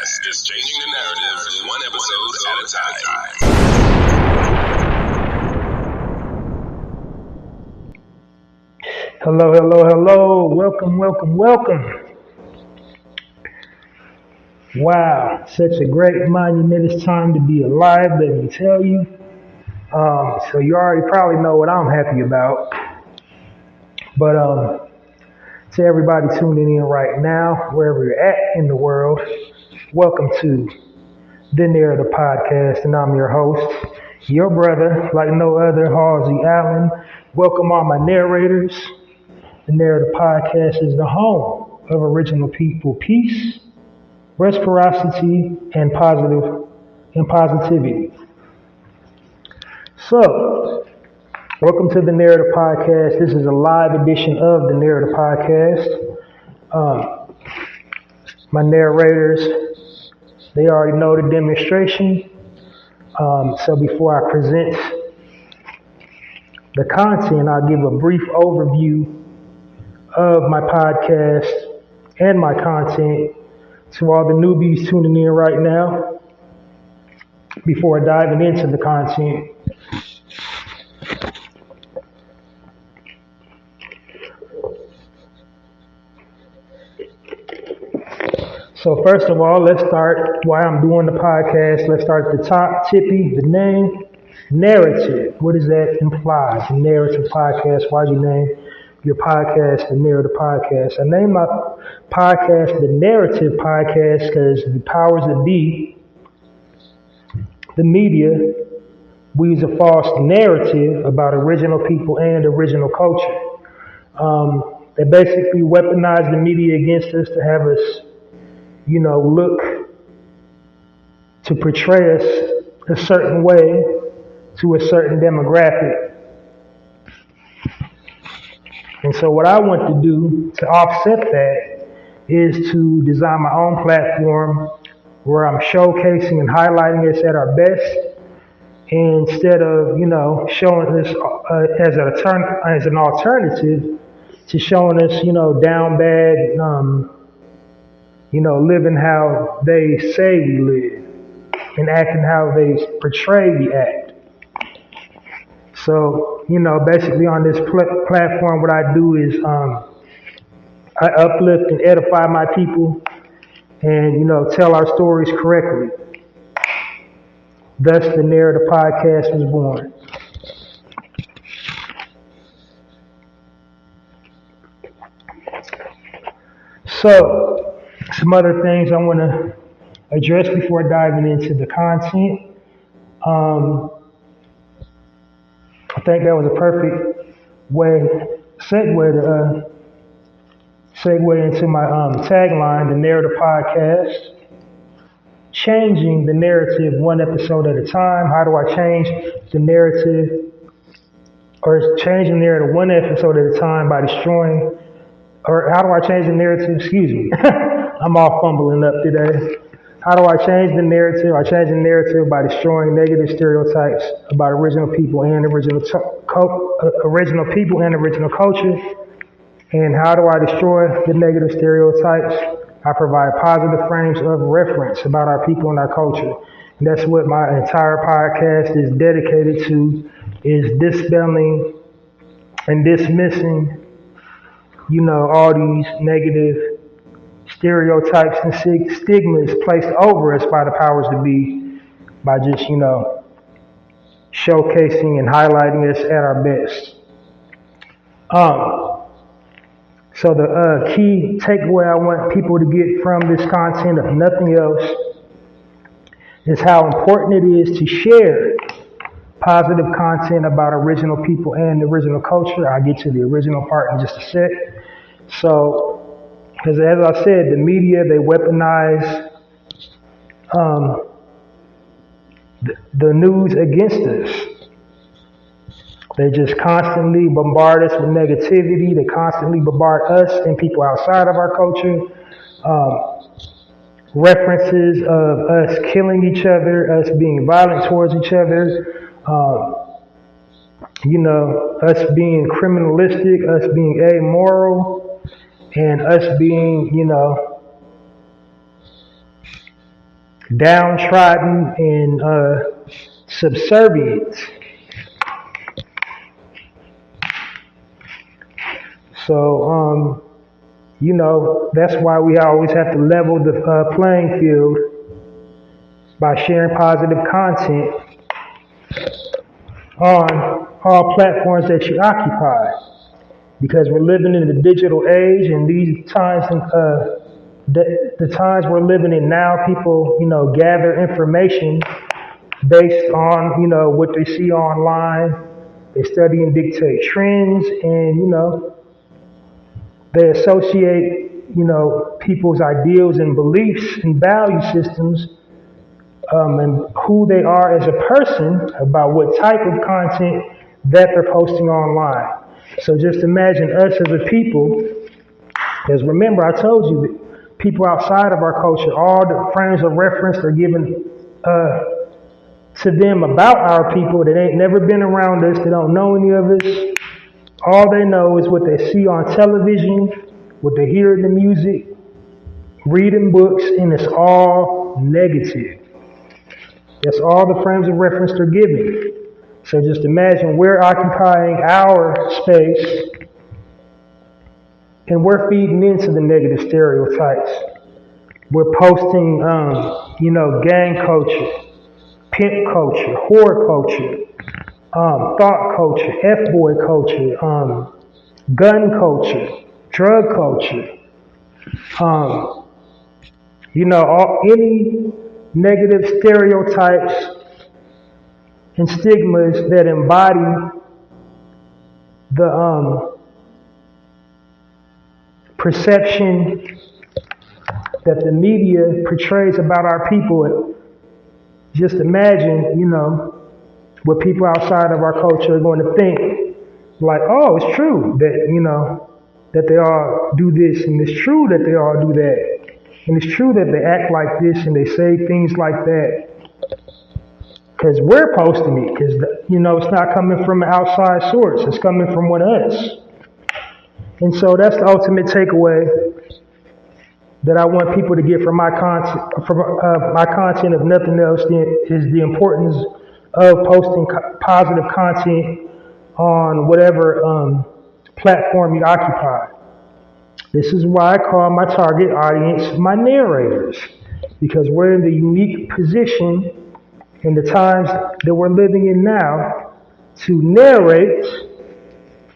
podcast is changing the narrative one episode at a time. Hello, hello, hello. Welcome. Wow, such a great monumentous time to be alive, let me tell you. So you already probably know what I'm happy about. But to everybody tuning in right now, wherever you're at in the world, welcome to the Narrator podcast, and I'm your host, your brother, like no other, Halsey Allen. Welcome all my narrators. The Narrator podcast is the home of original people peace, reciprocity, and positivity. So, welcome to the Narrator podcast. This is a live edition of the Narrator podcast. My narrators, they already know the demonstration. So before I present the content, I'll give a brief overview of my podcast and my content to all the newbies tuning in right now before diving into the content. So first of all, let's start why I'm doing the podcast. Let's start at the top. Tippy, the name, narrative. What does that imply? The narrative podcast. Why'd you name your podcast the Narrator podcast? I named my podcast the Narrative podcast because the powers that be, the media, weaves a false narrative about original people and original culture. They basically weaponize the media against us to have us, look to portray us a certain way to a certain demographic. And so what I want to do to offset that is to design my own platform where I'm showcasing and highlighting us at our best, instead of, showing us as an alternative to showing us, down bad, living how they say we live and acting how they portray we act. So, basically on this platform, what I do is I uplift and edify my people and, tell our stories correctly. Thus, the Narrator podcast was born. So, some other things I want to address before diving into the content. I think that was a perfect segue into my tagline, the Narrator podcast. Changing the narrative one episode at a time. How do I change the narrative, or change the narrative one episode at a time by destroying, or how do I change the narrative? Excuse me. I'm all fumbling up today. How do I change the narrative? I change the narrative by destroying negative stereotypes about original people and original culture. And how do I destroy the negative stereotypes? I provide positive frames of reference about our people and our culture. And that's what my entire podcast is dedicated to, is dispelling and dismissing, all these negative stereotypes and stigmas placed over us by the powers that be, by just, showcasing and highlighting us at our best. So the key takeaway I want people to get from this content, if nothing else, is how important it is to share positive content about original people and original culture. I'll get to the original part in just a sec. So, because as I said, the media, they weaponize the news against us. They just constantly bombard us with negativity. They constantly bombard us and people outside of our culture. References of us killing each other, us being violent towards each other, us being criminalistic, us being amoral, and us being, downtrodden and subservient. So, that's why we always have to level the playing field by sharing positive content on all platforms that you occupy. Because we're living in the digital age, and these times, the times we're living in now, people, gather information based on, what they see online. They study and dictate trends, and, they associate, people's ideals and beliefs and value systems and who they are as a person about what type of content that they're posting online. So just imagine us as a people, because remember I told you that people outside of our culture, all the frames of reference are given to them about our people that ain't never been around us, they don't know any of us. All they know is what they see on television, what they hear in the music, read in books, and it's all negative. That's all the frames of reference they're giving. So just imagine we're occupying our space and we're feeding into the negative stereotypes. We're posting, gang culture, pimp culture, whore culture, thought culture, F-boy culture, gun culture, drug culture, any negative stereotypes and stigmas that embody the perception that the media portrays about our people. Just imagine, what people outside of our culture are going to think. Like, oh, it's true that, that they all do this, and it's true that they all do that. And it's true that they act like this and they say things like that. Because we're posting it, because, it's not coming from an outside source. It's coming from one of us. And so that's the ultimate takeaway that I want people to get from my content, if nothing else, is the importance of posting positive content on whatever platform you occupy. This is why I call my target audience my narrators, because we're in the unique position in the times that we're living in now to narrate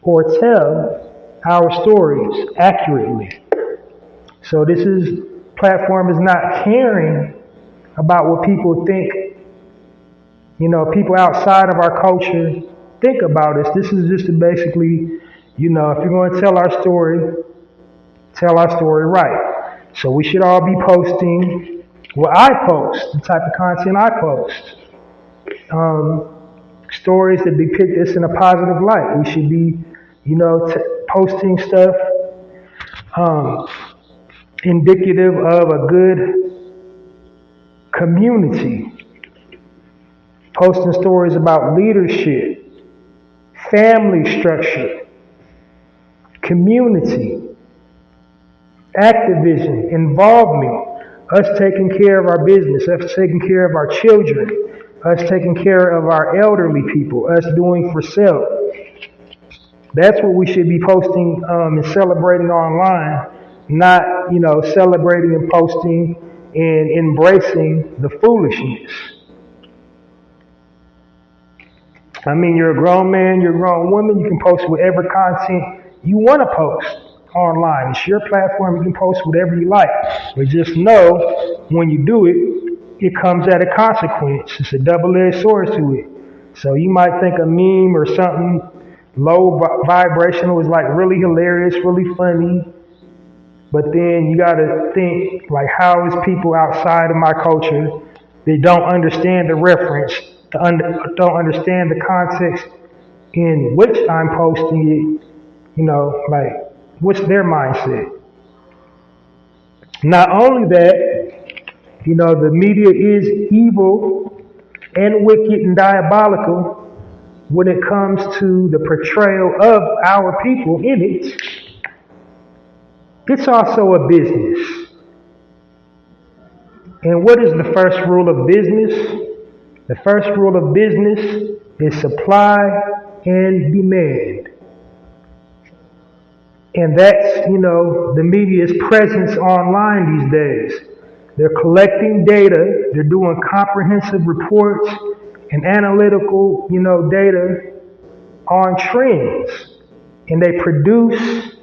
or tell our stories accurately. So this platform is not caring about what people think, people outside of our culture think about us. This is just to basically, if you're going to tell our story right. So we should all be posting what I post, the type of content I post. Stories that depict us in a positive light. We should be, posting stuff indicative of a good community. Posting stories about leadership, family structure, community, activism, involvement, us taking care of our business, us taking care of our children, us taking care of our elderly people, us doing for self. That's what we should be posting and celebrating online, not, celebrating and posting and embracing the foolishness. I mean, you're a grown man, you're a grown woman, you can post whatever content you want to post online. It's your platform, you can post whatever you like. But just know, when you do it, it comes at a consequence. It's a double-edged sword to it. So you might think a meme or something low vibrational is like really hilarious, really funny. But then you got to think, like, how is people outside of my culture, they don't understand the reference, don't understand the context in which I'm posting it, what's their mindset? Not only that, the media is evil and wicked and diabolical when it comes to the portrayal of our people in it. It's also a business. And what is the first rule of business? The first rule of business is supply and demand. And that's, the media's presence online these days. They're collecting data, they're doing comprehensive reports and analytical, data on trends. And they produce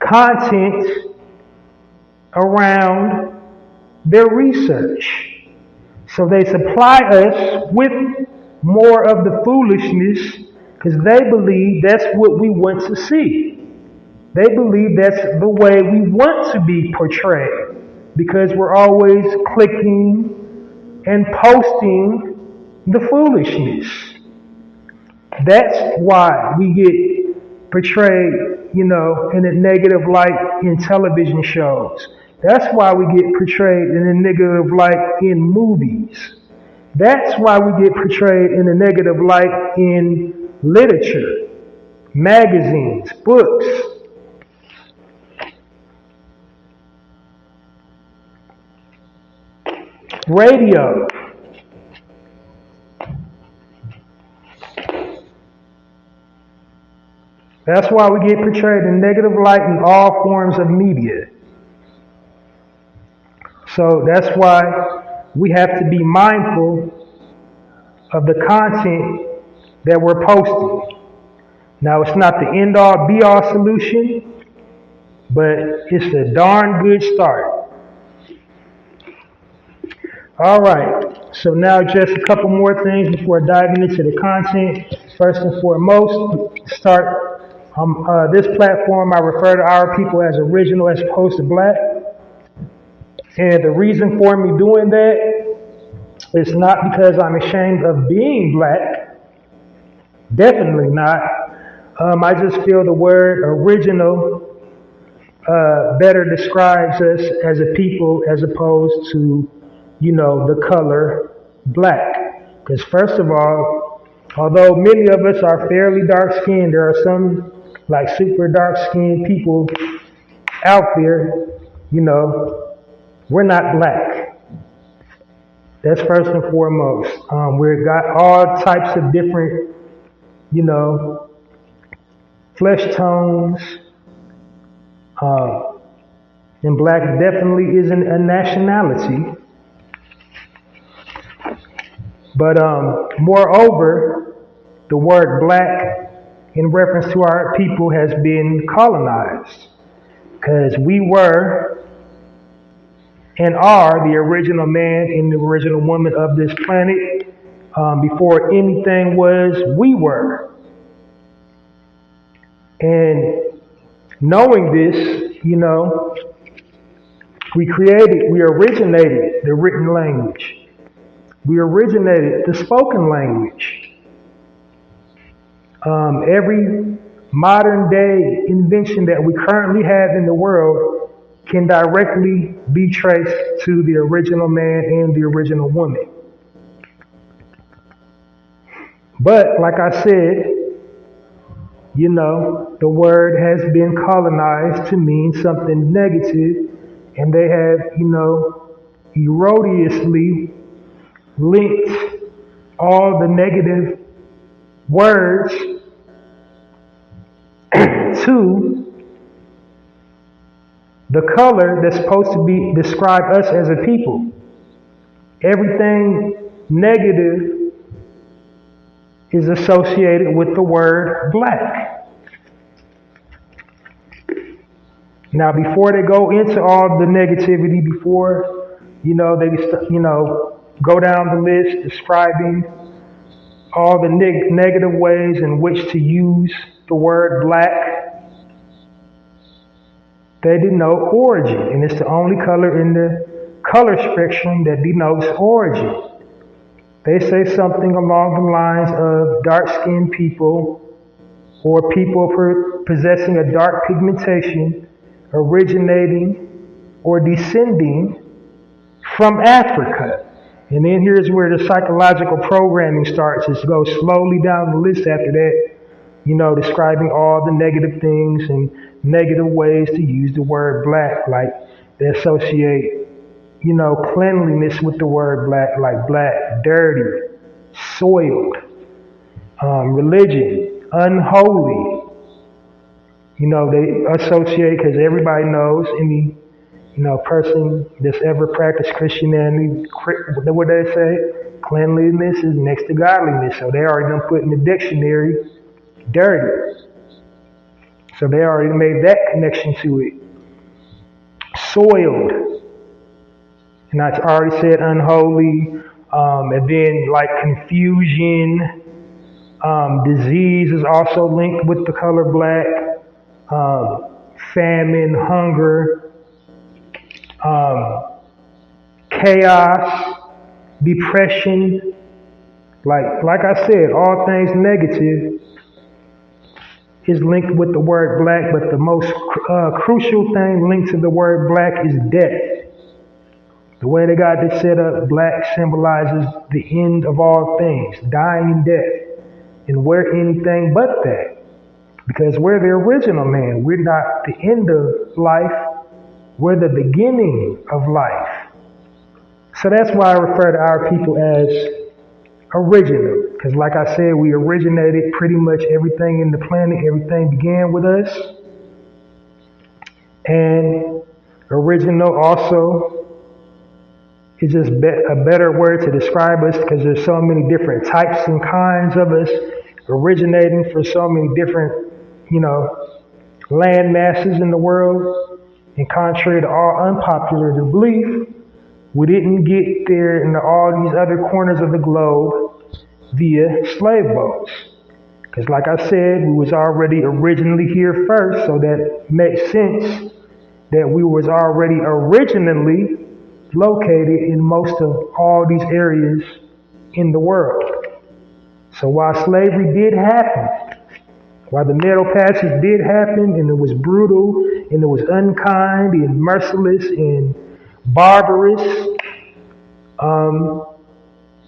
content around their research. So they supply us with more of the foolishness because they believe that's what we want to see. They believe that's the way we want to be portrayed because we're always clicking and posting the foolishness. That's why we get portrayed, in a negative light in television shows. That's why we get portrayed in a negative light in movies. That's why we get portrayed in a negative light in literature, magazines, books. Radio. That's why we get portrayed in negative light in all forms of media. So that's why we have to be mindful of the content that we're posting. Now, it's not the end-all, be-all solution, but it's a darn good start. All right, so now just a couple more things before diving into the content. First and foremost, start this platform, I refer to our people as original as opposed to black. And the reason for me doing that is not because I'm ashamed of being black. Definitely not. I just feel the word original better describes us as a people as opposed to, the color black. Because first of all, although many of us are fairly dark-skinned, there are some like super dark-skinned people out there, we're not black. That's first and foremost. We've got all types of different, flesh tones. And black definitely isn't a nationality. But moreover, the word black in reference to our people has been colonized. Because we were and are the original man and the original woman of this planet. Before anything was, we were. And knowing this, we originated the written language. We originated the spoken language. Every modern day invention that we currently have in the world can directly be traced to the original man and the original woman. But like I said, the word has been colonized to mean something negative, and they have, erroneously linked all the negative words to the color that's supposed to describe us as a people. Everything negative is associated with the word black. Now, before they go into all the negativity, before, they, go down the list describing all the negative ways in which to use the word black, they denote origin, and it's the only color in the color spectrum that denotes origin. They say something along the lines of dark-skinned people or people possessing a dark pigmentation originating or descending from Africa. And then here's where the psychological programming starts. It goes slowly down the list after that, describing all the negative things and negative ways to use the word black, like they associate, cleanliness with the word black, like black, dirty, soiled, religion, unholy. They associate, because everybody knows any, person that's ever practiced Christianity, what they say, cleanliness is next to godliness. So they already done put in the dictionary, dirty. So they already made that connection to it. Soiled. And I already said unholy. And then like confusion, disease is also linked with the color black. Famine, hunger, chaos, depression. Like I said, all things negative is linked with the word black, but the most crucial thing linked to the word black is death. The way they got this set up, black symbolizes the end of all things, dying and death. And we're anything but that. Because we're the original man. We're not the end of life. We're the beginning of life. So that's why I refer to our people as original. Because like I said, we originated pretty much everything in the planet. Everything began with us. And original also is just a better word to describe us, because there's so many different types and kinds of us originating for so many different, land masses in the world. And contrary to all unpopular belief, we didn't get there into all these other corners of the globe via slave boats. Because like I said, we was already originally here first, so that makes sense that we was already originally located in most of all these areas in the world. So while slavery did happen, while the Middle Passage did happen, and it was brutal, and it was unkind, and merciless, and barbarous,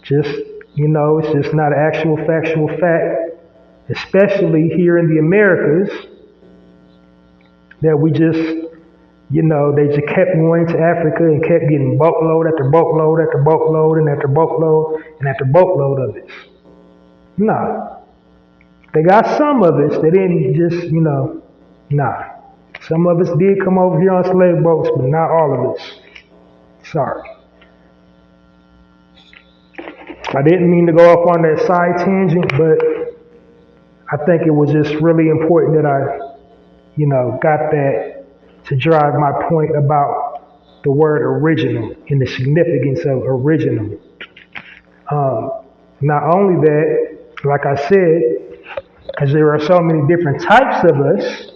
it's just not an actual factual fact, especially here in the Americas, that we just, they just kept going to Africa and kept getting boatload after boatload after boatload and after boatload and after boatload of it. Nah. They got some of us that didn't just, nah. Some of us did come over here on slave boats, but not all of us. Sorry. I didn't mean to go off on that side tangent, but I think it was just really important that I, got that to drive my point about the word original and the significance of original. Not only that, like I said, because there are so many different types of us,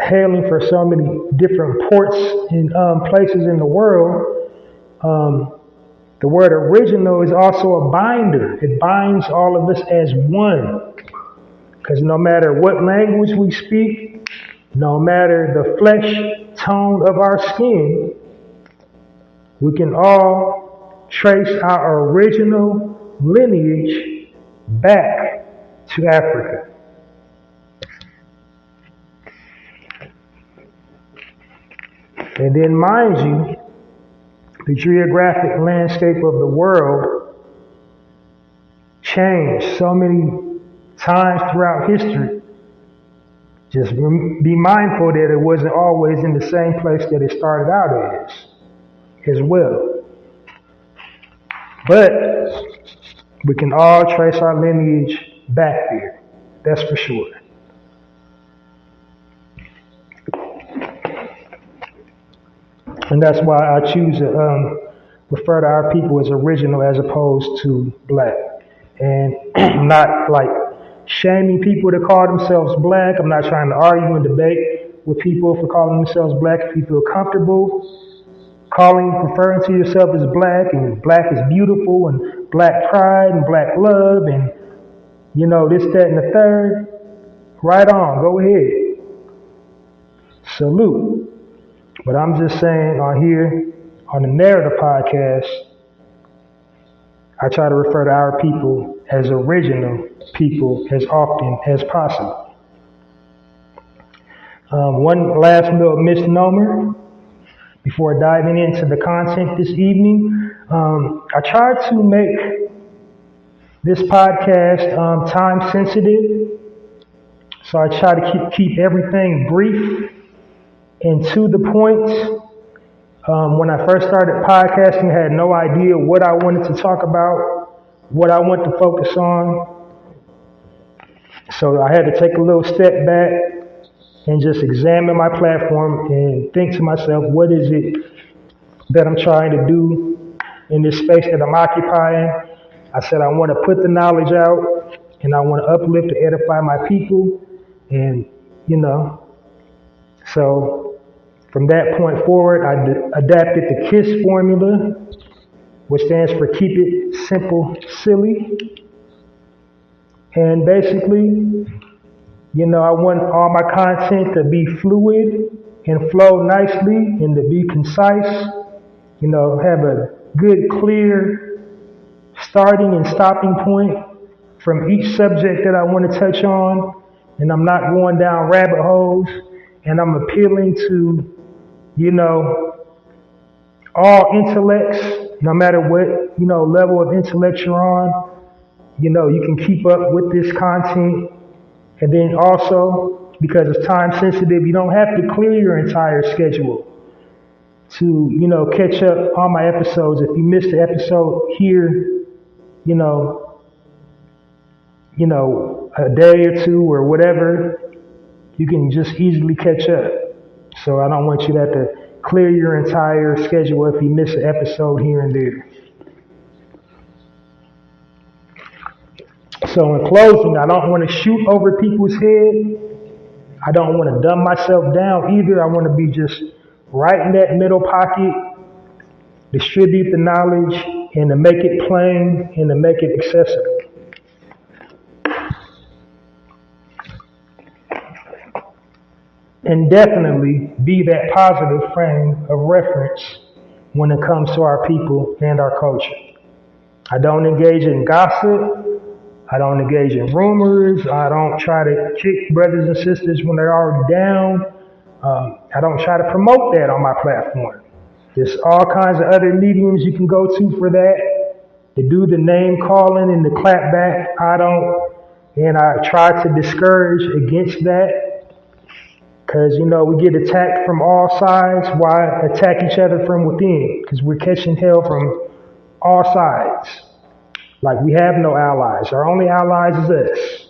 hailing for so many different ports and places in the world, the word original is also a binder. It binds all of us as one. Because no matter what language we speak, no matter the flesh tone of our skin, we can all trace our original lineage back to Africa. And then, mind you, the geographic landscape of the world changed so many times throughout history. Just be mindful that it wasn't always in the same place that it started out as well. But we can all trace our lineage back there. That's for sure. And that's why I choose to refer to our people as original as opposed to black. And I'm not like shaming people that call themselves black. I'm not trying to argue and debate with people for calling themselves black. If you feel comfortable referring to yourself as black, and black is beautiful, and black pride, and black love, and this, that, and the third, right on, go ahead. Salute. But I'm just saying on here, on the Narrator podcast, I try to refer to our people as original people as often as possible. One last little misnomer before diving into the content this evening. I tried to make this podcast time sensitive, so I try to keep everything brief and to the point. When I first started podcasting, I had no idea what I wanted to talk about, what I wanted to focus on. So I had to take a little step back and just examine my platform and think to myself, what is it that I'm trying to do in this space that I'm occupying? I said I want to put the knowledge out, and I want to uplift and edify my people. And, so from that point forward, I adapted the KISS formula, which stands for Keep It Simple, Silly. And basically, I want all my content to be fluid and flow nicely and to be concise, have a good, clear starting and stopping point from each subject that I want to touch on. And I'm not going down rabbit holes, and I'm appealing to, all intellects, no matter what, level of intellect you're on. You can keep up with this content. And then also, because it's time sensitive, you don't have to clear your entire schedule to, catch up on my episodes. If you missed the episode here, a day or two or whatever, you can just easily catch up. So I don't want you to have to clear your entire schedule if you miss an episode here and there. So in closing, I don't want to shoot over people's head. I don't want to dumb myself down either. I want to be just right in that middle pocket, distribute the knowledge, and to make it plain and to make it accessible. And definitely be that positive frame of reference when it comes to our people and our culture. I don't engage in gossip. I don't engage in rumors. I don't try to kick brothers and sisters when they're already down. I don't try to promote that on my platform. There's all kinds of other mediums you can go to for that, to do the name calling and the clap back. I don't, and I try to discourage against that. Because, we get attacked from all sides. Why attack each other from within? Because we're catching hell from all sides. Like we have no allies. Our only allies is us.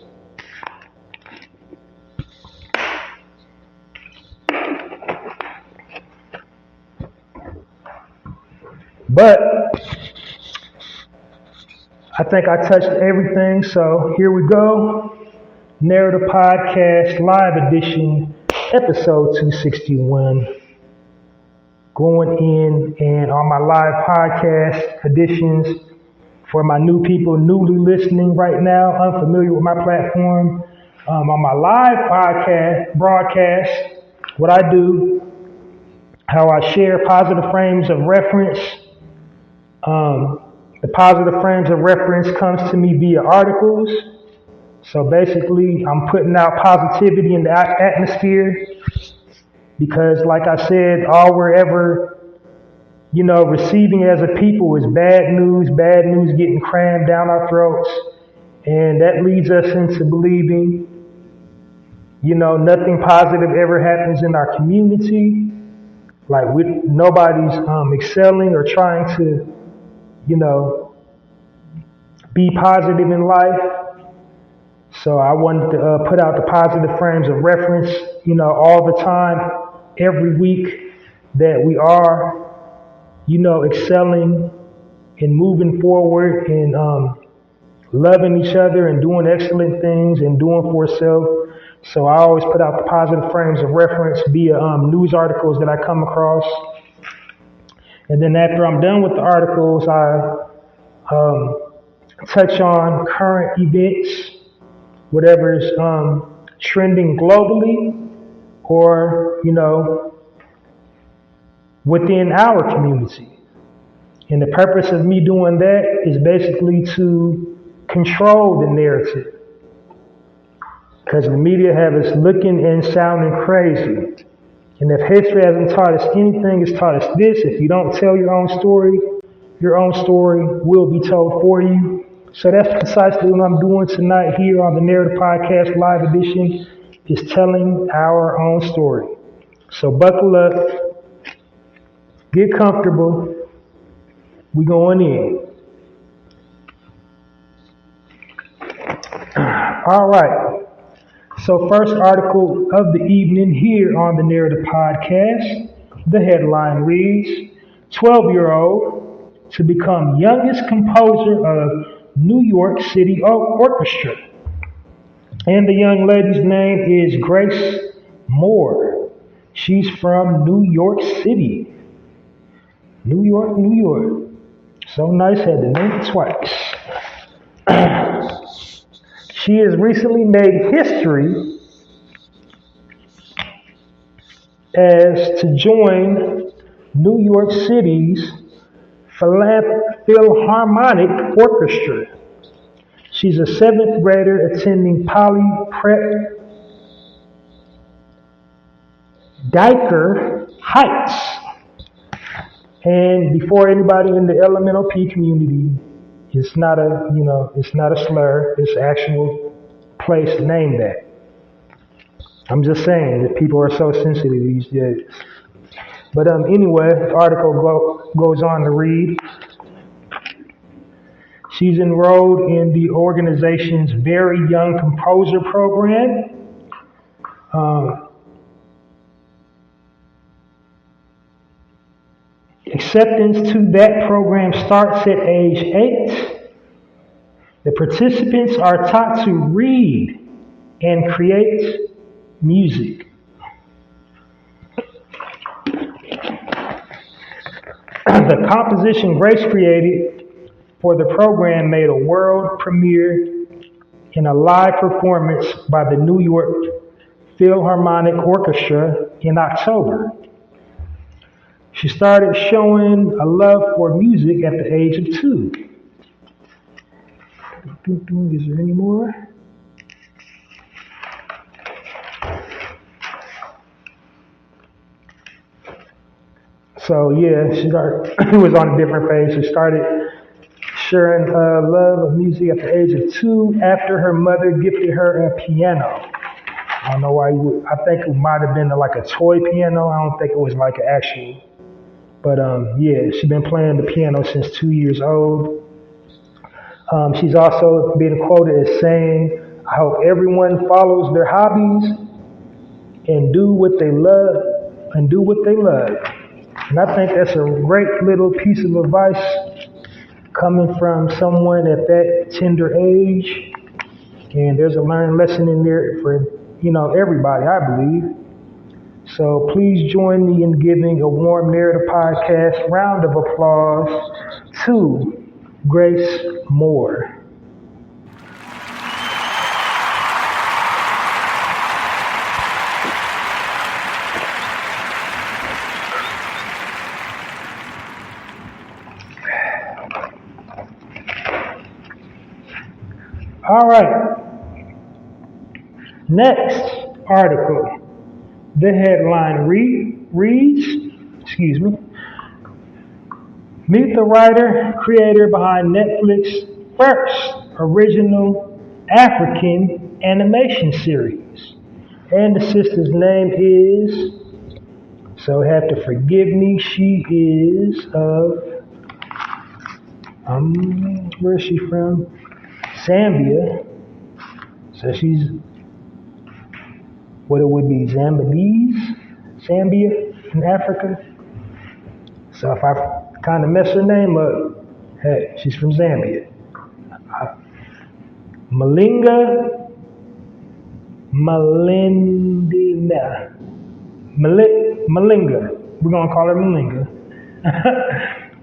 But I think I touched everything. So here we go. Narrator Podcast Live Edition. Episode 261, going in and on my live podcast editions for my new people newly listening right now, unfamiliar with my platform. On my live podcast broadcast, what I do, how I share positive frames of reference. The positive frames of reference comes to me via articles. So basically, I'm putting out positivity in the atmosphere because, like I said, all we're ever, receiving as a people is bad news getting crammed down our throats. And that leads us into believing, nothing positive ever happens in our community. Like nobody's excelling or trying to, be positive in life. So I wanted to put out the positive frames of reference, all the time, every week, that we are, excelling and moving forward and loving each other and doing excellent things and doing for self. So I always put out the positive frames of reference via news articles that I come across. And then after I'm done with the articles, I touch on current events, whatever's trending globally or, within our community. And the purpose of me doing that is basically to control the narrative. Because the media have us looking and sounding crazy. And if history hasn't taught us anything, it's taught us this. If you don't tell your own story will be told for you. So that's precisely what I'm doing tonight here on the Narrator Podcast Live Edition, is telling our own story. So buckle up, get comfortable, we going in. All right. So first article of the evening here on the Narrative Podcast. The headline reads, 12-year-old to become youngest composer of New York City Orchestra. And the young lady's name is Grace Moore. She's from New York City. New York, New York. So nice, had to name it twice. She has recently made history as to join New York City's Philharmonic Orchestra. She's a 7th grader attending Poly Prep Dyker Heights. And before anybody in the elemental P community, it's not a slur, it's an actual place named that. I'm just saying that people are so sensitive these days. But anyway, the article goes on to read, she's enrolled in the organization's Very Young Composer program. Acceptance to that program starts at age 8. The participants are taught to read and create music. The composition Grace created for the program made a world premiere in a live performance by the New York Philharmonic Orchestra in October. She started showing a love for music at the age of 2. Is there any more? So yeah, she was on a different page. She started sharing love of music at the age of 2 after her mother gifted her a piano. I don't know why I think it might have been like a toy piano. I don't think it was like an actual. But yeah, she's been playing the piano since 2 years old. She's also been quoted as saying, I hope everyone follows their hobbies and do what they love. And I think that's a great little piece of advice coming from someone at that tender age. And there's a learned lesson in there for, everybody, I believe. So please join me in giving a warm Narrative Podcast round of applause to Grace Moore. All right. Next article. The headline reads, meet the writer, creator behind Netflix's first original African animation series. And the sister's name is, so have to forgive me, she is of, where is she from? Zambia. So she's, what it would be, Zambia in Africa. So if I kind of mess her name up, hey, she's from Zambia. Malinga. We're going to call her Malinga.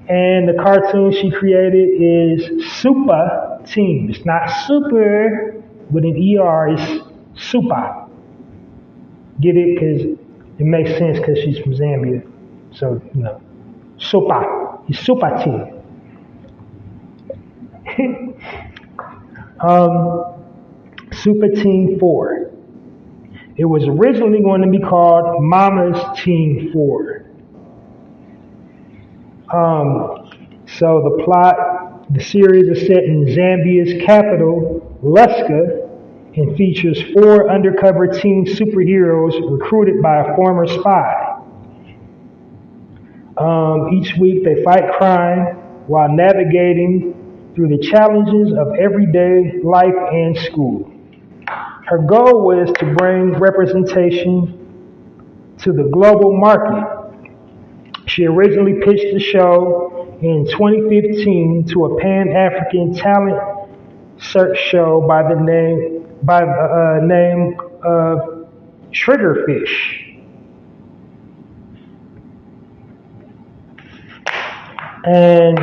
And the cartoon she created is Super Team. It's not super with an ER, it's Super. Get it? Because it makes sense because she's from Zambia. So, Super. It's Super Team. Super Team 4. It was originally going to be called Mama's Teen 4. So the plot, the series is set in Zambia's capital, Lusaka, and features 4 undercover teen superheroes recruited by a former spy. Each week they fight crime while navigating through the challenges of everyday life and school. Her goal was to bring representation to the global market. She originally pitched the show in 2015 to a Pan-African talent search show by the name of Triggerfish. And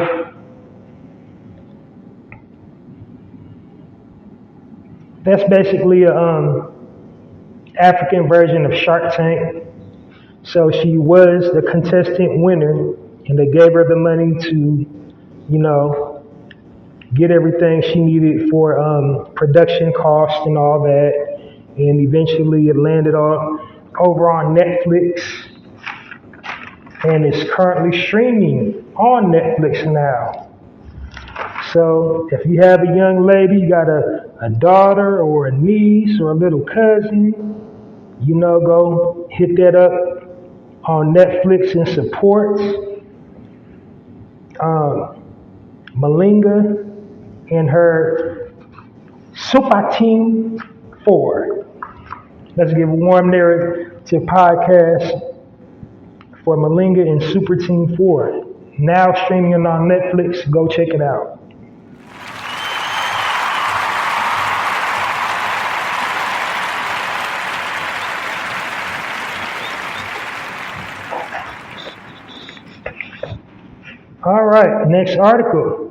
that's basically a African version of Shark Tank. So she was the contestant winner, and they gave her the money to, get everything she needed for production costs and all that. And eventually it landed over on Netflix, and it's currently streaming on Netflix now. So if you have a young lady, you got a daughter or a niece or a little cousin, go hit that up on Netflix and support Malinga and her Super Team 4. Let's give a warm narrative podcast for Malinga and Super Team 4. Now streaming on Netflix. Go check it out. All right, next article.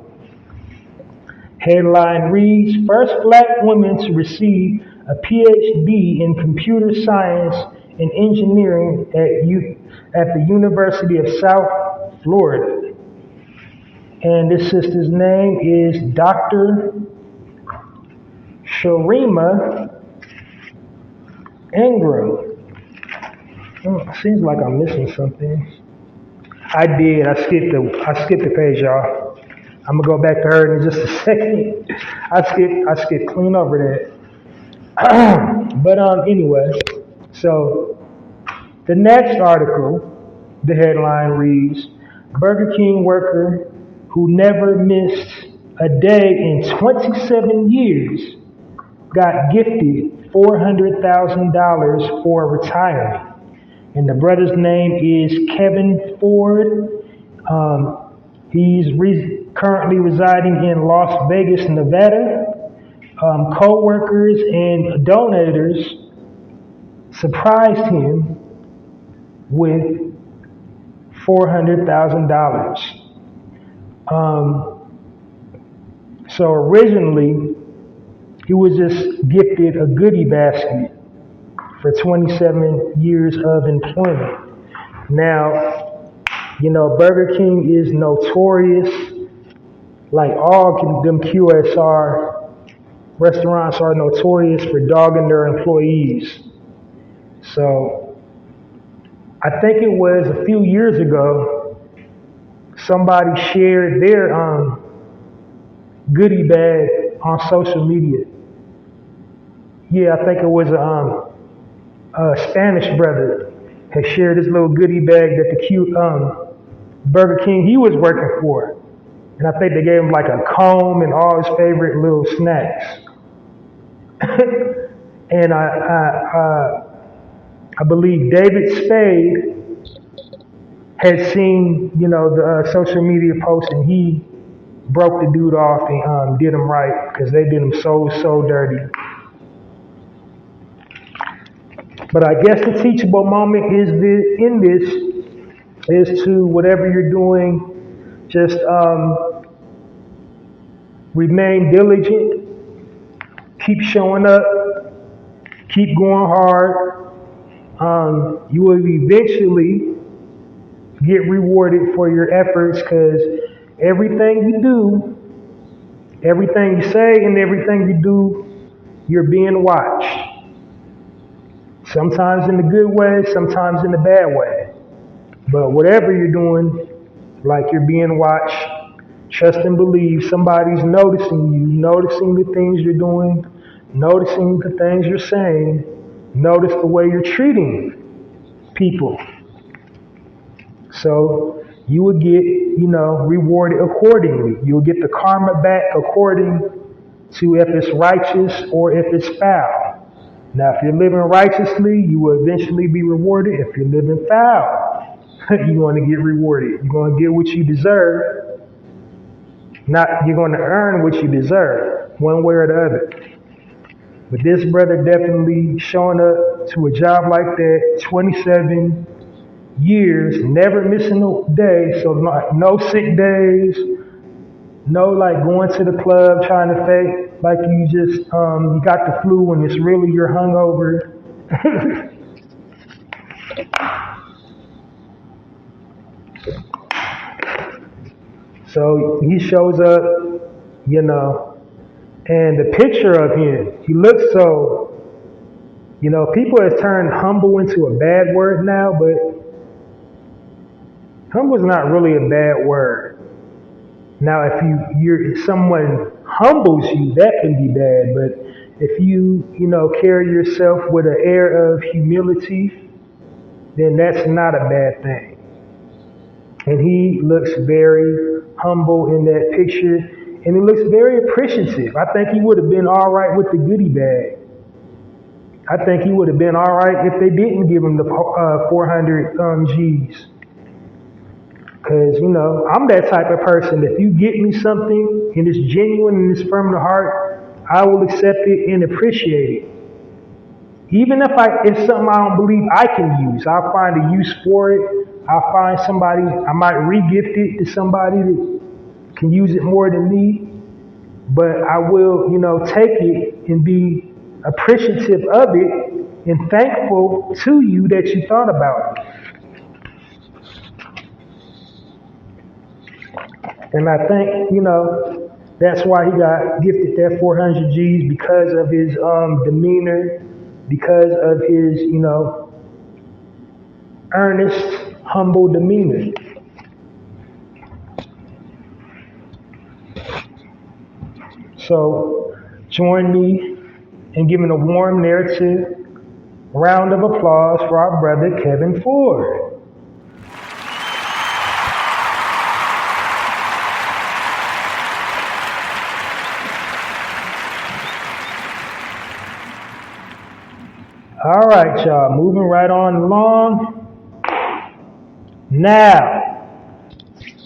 Headline reads, first black woman to receive a PhD in computer science and engineering at the University of South Florida. And this sister's name is Dr. Sharima Ingram. Seems like I'm missing something. I did. I skipped the page, y'all. I'm gonna go back to her in just a second. I skipped clean over that. But anyway, so the next article, the headline reads, Burger King worker who never missed a day in 27 years got gifted $400,000 for retirement. And the brother's name is Kevin Ford. He's currently residing in Las Vegas, Nevada. Co-workers and donators surprised him with $400,000. So originally, he was just gifted a goodie basket for 27 years of employment. Now, Burger King is notorious, like all them QSR restaurants are notorious for dogging their employees. So I think it was a few years ago, somebody shared their goodie bag on social media. Yeah, I think it was a Spanish brother had shared his little goodie bag that the cute Burger King he was working for. And I think they gave him like a comb and all his favorite little snacks. And I believe David Spade had seen, the social media post, and he broke the dude off and did him right, because they did him so dirty. But I guess the teachable moment is to whatever you're doing, just remain diligent, keep showing up, keep going hard. You will eventually get rewarded for your efforts, because everything you do, everything you say, and everything you do, you're being watched. Sometimes in the good way, sometimes in the bad way. But whatever you're doing, like you're being watched, trust and believe somebody's noticing you, noticing the things you're doing, noticing the things you're saying, notice the way you're treating people. So you will get, rewarded accordingly. You'll get the karma back according to if it's righteous or if it's foul. Now, if you're living righteously, you will eventually be rewarded. If you're living foul, you're going to get rewarded. You're going to get what you deserve. You're going to earn what you deserve, one way or the other. But this brother definitely showing up to a job like that, 27 years, never missing a day, so no sick days, no like going to the club trying to fake like you just you got the flu when it's really you're hungover. So he shows up, and the picture of him, he looks so, people have turned humble into a bad word now, but humble is not really a bad word. Now, if someone humbles you, that can be bad. But if you carry yourself with an air of humility, then that's not a bad thing. And he looks very humble in that picture, and he looks very appreciative. I think he would have been all right with the goodie bag. I think he would have been all right if they didn't give him the 400 G's. Because, I'm that type of person. If you get me something and it's genuine and it's from the heart, I will accept it and appreciate it. Even if it's something I don't believe I can use, I'll find a use for it. I'll find somebody, I might re-gift it to somebody that can use it more than me. But I will, take it and be appreciative of it and thankful to you that you thought about it. And I think, that's why he got gifted that 400 G's, because of his demeanor, because of his, earnest, humble demeanor. So join me in giving a warm narrative round of applause for our brother Kevin Ford. All right, y'all, moving right on along. Now,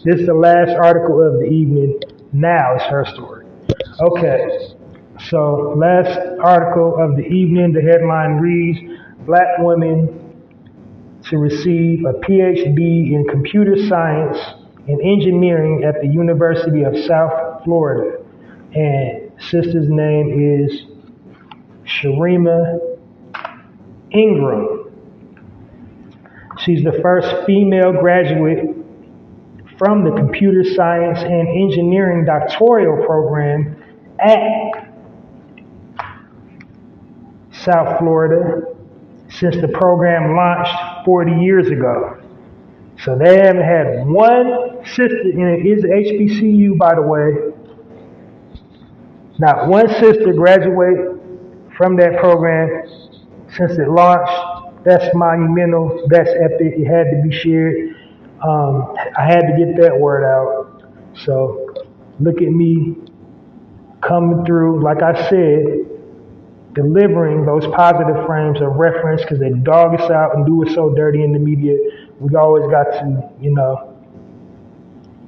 this is the last article of the evening. Now it's her story. Okay, so last article of the evening, the headline reads, Black women to receive a PhD in computer science and engineering at the University of South Florida. And sister's name is Sharima Ingram. She's the first female graduate from the Computer Science and Engineering doctoral program at South Florida since the program launched 40 years ago. So they haven't had one sister, and it is HBCU, by the way. Not one sister graduate from that program since it launched. That's monumental. That's epic. It had to be shared. I had to get that word out. So look at me coming through, like I said, delivering those positive frames of reference, because they dog us out and do us so dirty in the media. We always got to,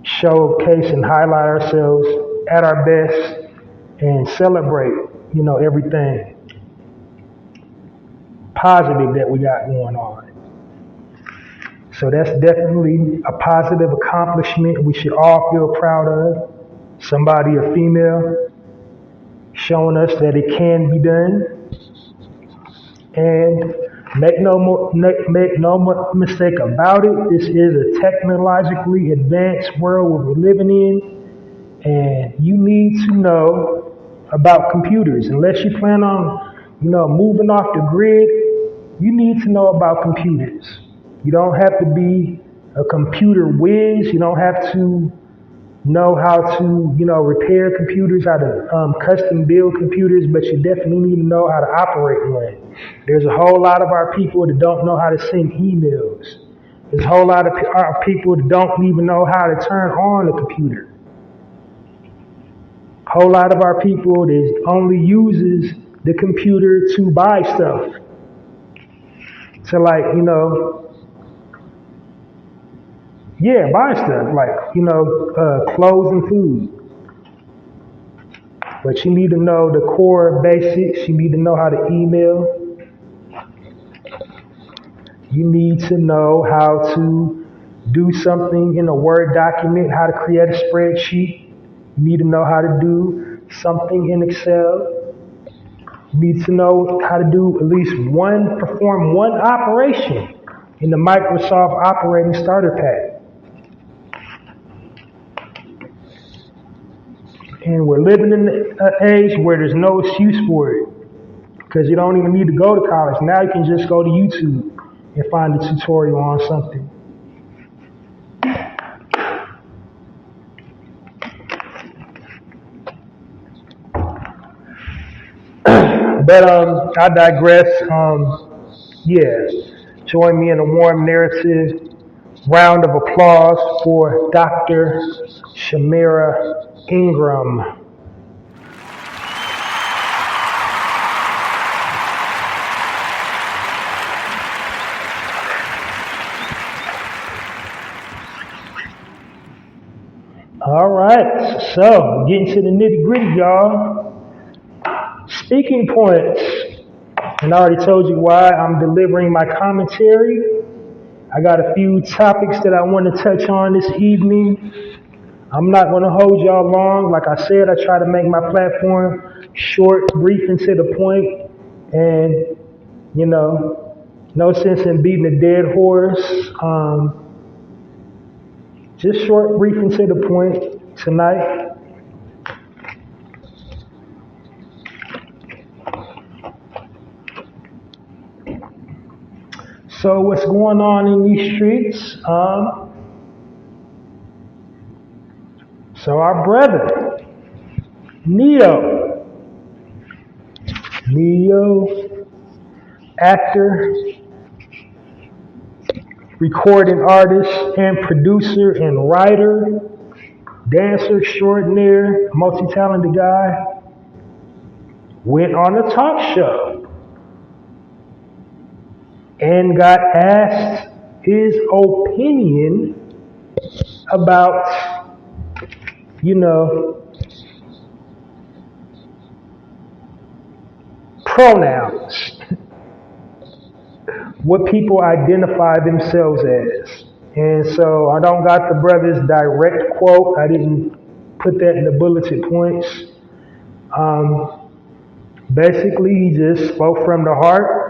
showcase and highlight ourselves at our best and celebrate, everything positive that we got going on. So that's definitely a positive accomplishment we should all feel proud of. Somebody, a female, showing us that it can be done. And make no mistake about it, this is a technologically advanced world we're living in, and you need to know about computers. Unless you plan on, moving off the grid, you need to know about computers. You don't have to be a computer whiz. You don't have to know how to, repair computers, how to custom build computers, but you definitely need to know how to operate one. There's a whole lot of our people that don't know how to send emails. There's a whole lot of our people that don't even know how to turn on a computer. A whole lot of our people that only uses the computer to buy stuff. To buy stuff like, clothes and food. But you need to know the core basics. You need to know how to email. You need to know how to do something in a Word document, how to create a spreadsheet. You need to know how to do something in Excel. You need to know how to do perform one operation in the Microsoft Operating Starter Pack. And we're living in an age where there's no excuse for it, because you don't even need to go to college. Now you can just go to YouTube and find a tutorial on something. But I digress. Join me in a warm narrative round of applause for Dr. Shamira Ingram. All right, so getting to the nitty gritty, y'all. Speaking points, and I already told you why I'm delivering my commentary. I got a few topics that I want to touch on this evening. I'm not going to hold y'all long. Like I said, I try to make my platform short, brief, and to the point. And, no sense in beating a dead horse. Just short, brief, and to the point tonight. So what's going on in these streets? So our brother, Neo, actor, recording artist, and producer and writer, dancer extraordinaire, multi-talented guy, went on a talk show and got asked his opinion about, pronouns, what people identify themselves as. And so I don't got the brother's direct quote. I didn't put that in the bulleted points. Basically, he just spoke from the heart.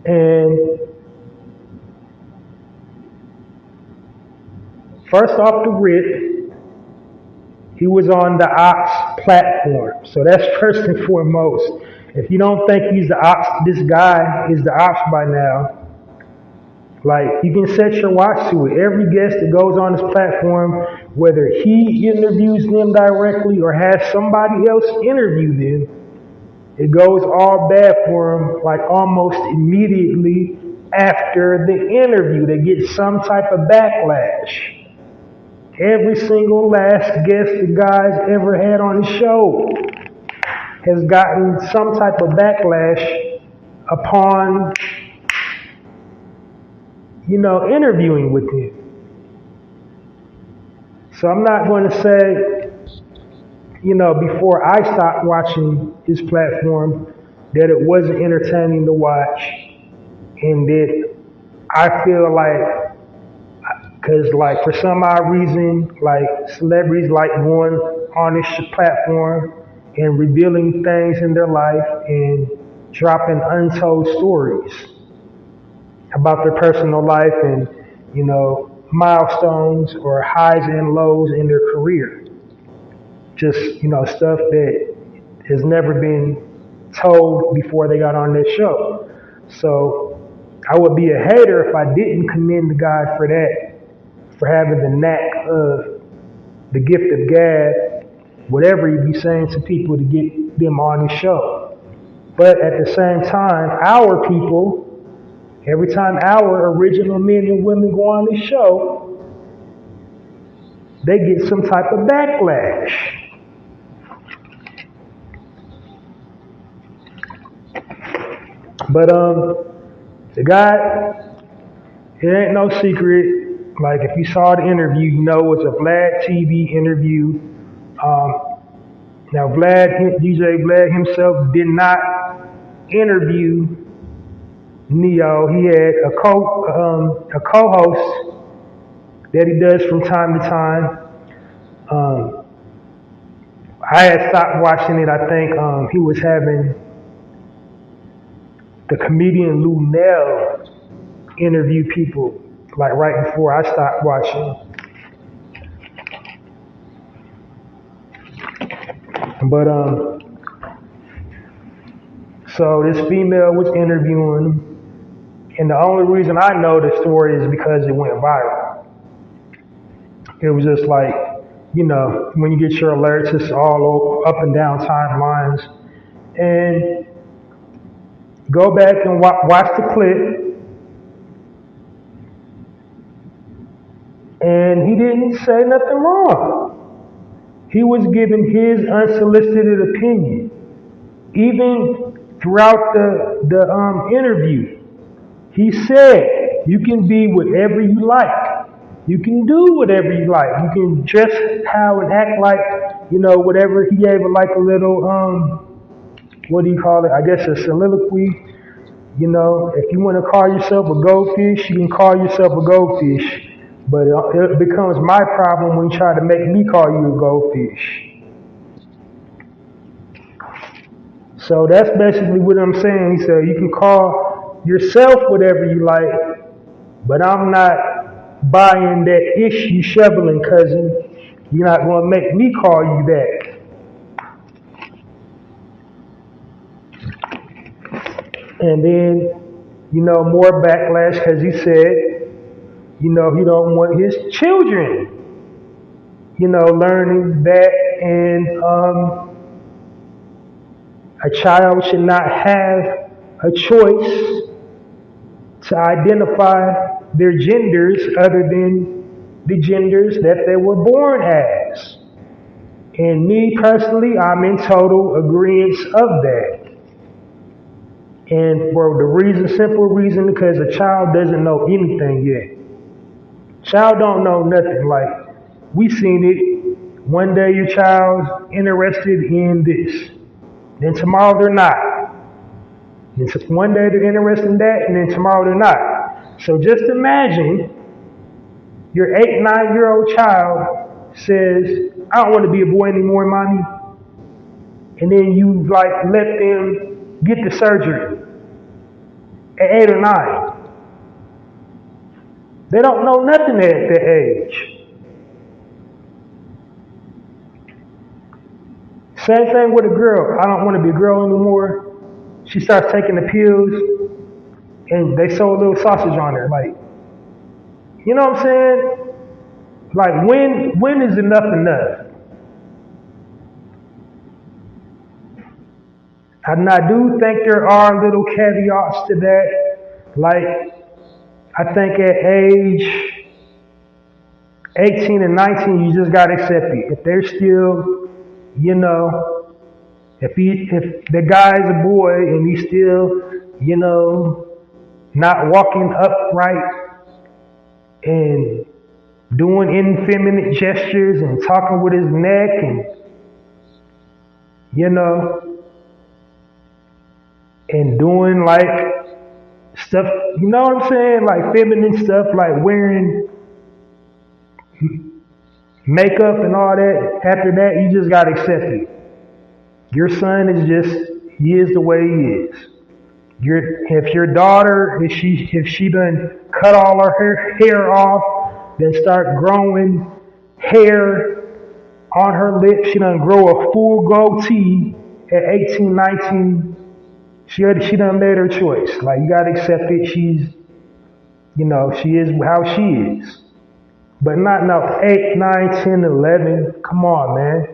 And first off the rip, he was on the Ops platform. So that's first and foremost. If you don't think he's the Ops, this guy is the Ops by now, like, you can set your watch to it. Every guest that goes on this platform, whether he interviews them directly or has somebody else interview them, it goes all bad for him, like almost immediately after the interview. They get some type of backlash. Every single last guest the guy's ever had on his show has gotten some type of backlash upon, interviewing with him. So I'm not going to say, before I stopped watching his platform, that it wasn't entertaining to watch, and that I feel like, because, like, for some odd reason, like, celebrities like going on this platform and revealing things in their life and dropping untold stories about their personal life and, milestones or highs and lows in their career. Just, stuff that has never been told before they got on this show. So I would be a hater if I didn't commend the guy for that, for having the knack of the gift of gab, whatever he be saying to people to get them on his show. But at the same time, our people, every time our original men and women go on this show, they get some type of backlash. But the guy, it ain't no secret. Like if you saw the interview, you know it's a Vlad TV interview. Now DJ Vlad himself did not interview Neo. He had a co-host that he does from time to time. I had stopped watching it. I think he was having the comedian Lou Nell interview people like right before I stopped watching. But so this female was interviewing him, and the only reason I know the story is because it went viral. It was just like, you know, when you get your alerts, it's all up and down timelines. And go back and watch the clip. And he didn't say nothing wrong. He was giving his unsolicited opinion. Even throughout the interview, he said, you can be whatever you like. You can do whatever you like. You can dress how and act like, you know, whatever. He gave it like a little, what do you call it? I guess a soliloquy. You know, if you want to call yourself a goldfish, you can call yourself a goldfish. But it becomes my problem when you try to make me call you a goldfish. So that's basically what I'm saying. He said, you can call yourself whatever you like, but I'm not buying that ish you shoveling, cousin. You're not going to make me call you that. And then, you know, more backlash because he said, you know, he don't want his children, you know, learning that, and a child should not have a choice to identify their genders other than the genders that they were born as. And me personally, I'm in total agreement of that. And for the simple reason, because a child doesn't know anything yet. Child don't know nothing. Like, we seen it. One day your child's interested in this. Then tomorrow they're not. Then one day they're interested in that, and then tomorrow they're not. So just imagine your 8, 9-year-old child says, I don't want to be a boy anymore, mommy. And then you like let them get the surgery at 8 or 9. They don't know nothing at that age. Same thing with a girl. I don't want to be a girl anymore. She starts taking the pills, and they sew a little sausage on her. Like, you know what I'm saying? Like, when is enough enough? And I do think there are little caveats to that. Like, I think at age 18 and 19, you just got to accept it. If they're still, you know, if the guy's a boy and he's still, you know, not walking upright and doing effeminate gestures and talking with his neck and, you know, and doing like stuff, you know what I'm saying? Like feminine stuff, like wearing makeup and all that. After that, you just gotta accept it. Your son is just, he is the way he is. If your daughter, if she done cut all her hair off, then start growing hair on her lips, she done grow a full goatee at 18, 19, She done made her choice. Like, you gotta accept it. She is how she is. But not no 8, 9, 10, 11. Come on, man.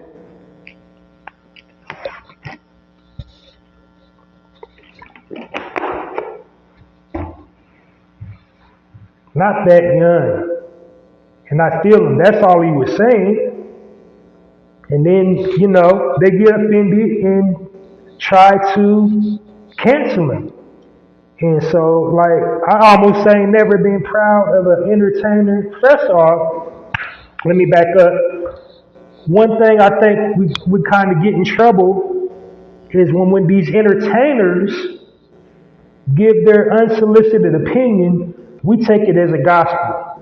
Not that young. And I feel him. That's all he was saying. And then, they get offended and try to cancel him. And so, like, I almost say never been proud of an entertainer. First off, let me back up. One thing I think we kind of get in trouble is when these entertainers give their unsolicited opinion, we take it as a gospel.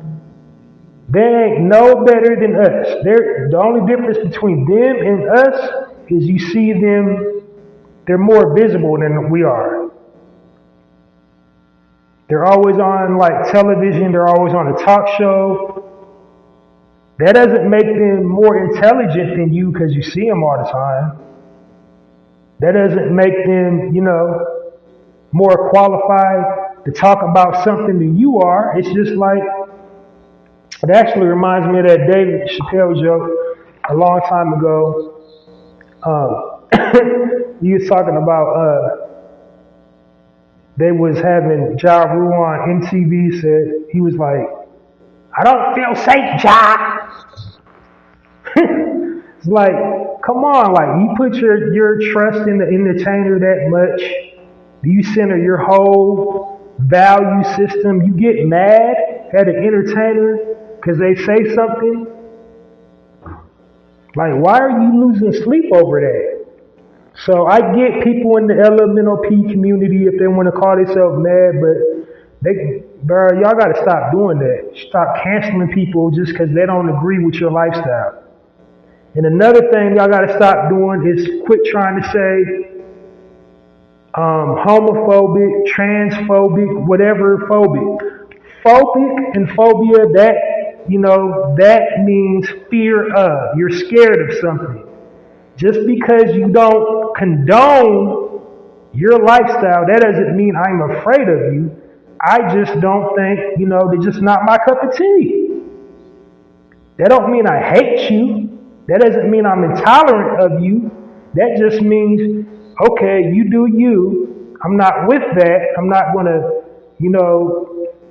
They ain't no better than us. The only difference between them and us is you see them, they're more visible than we are. They're always on like television, they're always on a talk show. That doesn't make them more intelligent than you because you see them all the time. That doesn't make them, more qualified to talk about something than you are. It's just like, it actually reminds me of that David Chappelle joke a long time ago. He was talking about, they was having Ja Rule on MTV, said, he was like, I don't feel safe, Ja. It's like, come on, like, you put your trust in the entertainer that much. Do you center your whole value system? You get mad at an entertainer because they say something? Like, why are you losing sleep over that? So I get people in the LMNOP community if they want to call themselves mad, but y'all got to stop doing that. Stop canceling people just because they don't agree with your lifestyle. And another thing y'all got to stop doing is quit trying to say homophobic, transphobic, whatever phobic. Phobic and phobia, that means fear of. You're scared of something. Just because you don't condone your lifestyle, that doesn't mean I'm afraid of you. I just don't think, they're just not my cup of tea. That don't mean I hate you. That doesn't mean I'm intolerant of you. That just means, okay, you do you. I'm not with that. I'm not going to,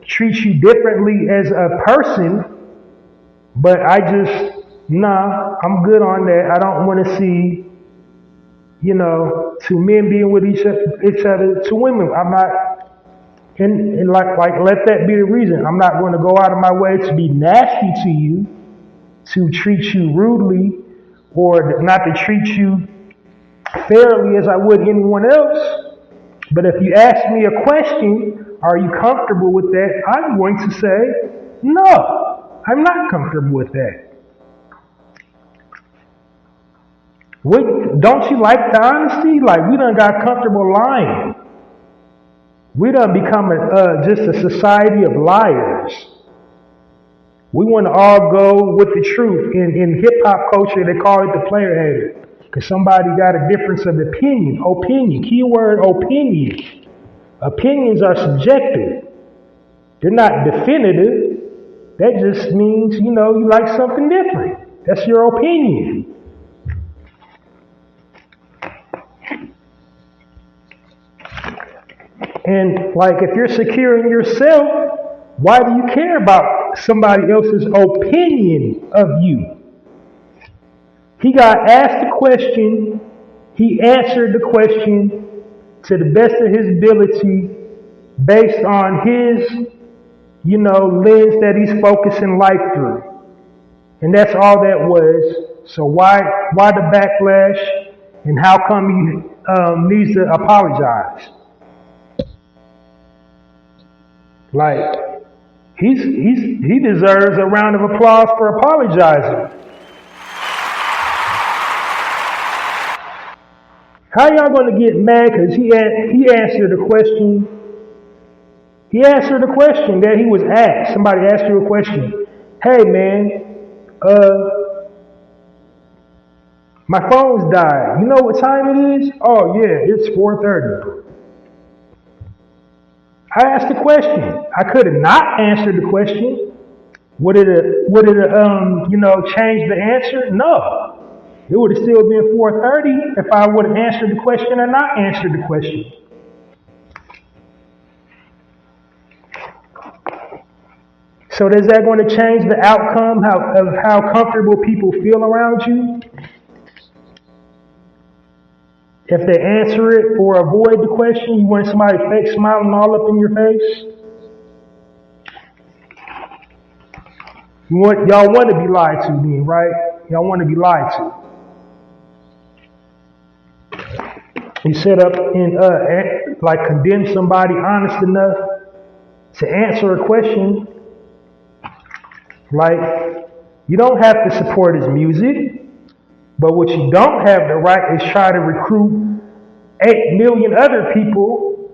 treat you differently as a person. But I'm good on that. I don't want to see, two men being with each other, two women. I'm not, and like let that be the reason. I'm not going to go out of my way to be nasty to you, to treat you rudely, or not to treat you fairly as I would anyone else. But if you ask me a question, are you comfortable with that? I'm going to say, no, I'm not comfortable with that. Don't you like the honesty? Like, we done got comfortable lying. We done become just a society of liars. We want to all go with the truth. In hip-hop culture, they call it the player hater. Because somebody got a difference of opinion. Opinion. Keyword opinion. Opinions are subjective. They're not definitive. That just means, you like something different. That's your opinion. And like, if you're secure in yourself, why do you care about somebody else's opinion of you? He got asked a question. He answered the question to the best of his ability based on his, lens that he's focusing life through. And that's all that was. So why the backlash? And how come he needs to apologize? Like, he deserves a round of applause for apologizing. How y'all gonna get mad because he answered the question? He answered the question that he was asked. Somebody asked you a question. Hey man, my phone's died. You know what time it is? Oh yeah, it's 4:30. I asked the question. I could have not answered the question. Would it change the answer? No. It would have still been 4:30 if I would have answered the question or not answered the question. So is that going to change the outcome of how comfortable people feel around you? If they answer it or avoid the question, you want somebody fake smiling all up in your face? Y'all want to be lied to then, right? Y'all want to be lied to. You set up and condemn somebody honest enough to answer a question. Like, you don't have to support his music, but what you don't have the right is try to recruit 8 million other people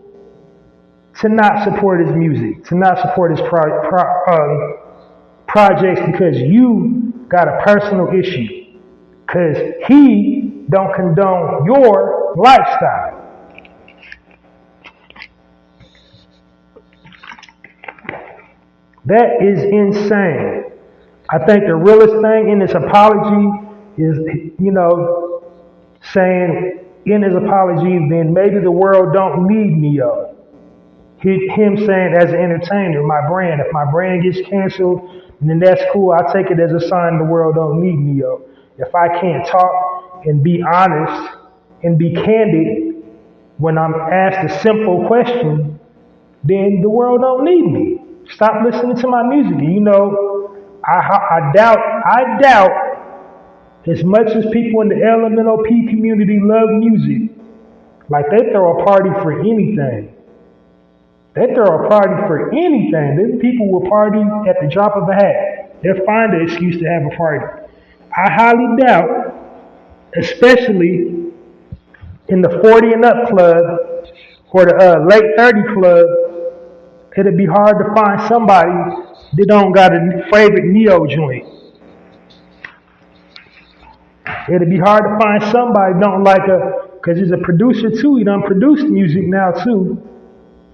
to not support his music, to not support his projects because you got a personal issue, because he don't condone your lifestyle. That is insane. I think the realest thing in this apology is, saying in his apology, then maybe the world don't need Neo. Him saying as an entertainer, my brand, if my brand gets canceled, then that's cool. I take it as a sign the world don't need Neo. If I can't talk and be honest and be candid when I'm asked a simple question, then the world don't need me. Stop listening to my music. I doubt as much as people in the LMNOP community love music, like they throw a party for anything. They throw a party for anything. Then people will party at the drop of a hat. They'll find an excuse to have a party. I highly doubt, especially in the 40 and up club or the late 30 club, it'd be hard to find somebody that don't got a favorite Neo joint. It'd be hard to find somebody that don't like because he's a producer too. He done produced music now too.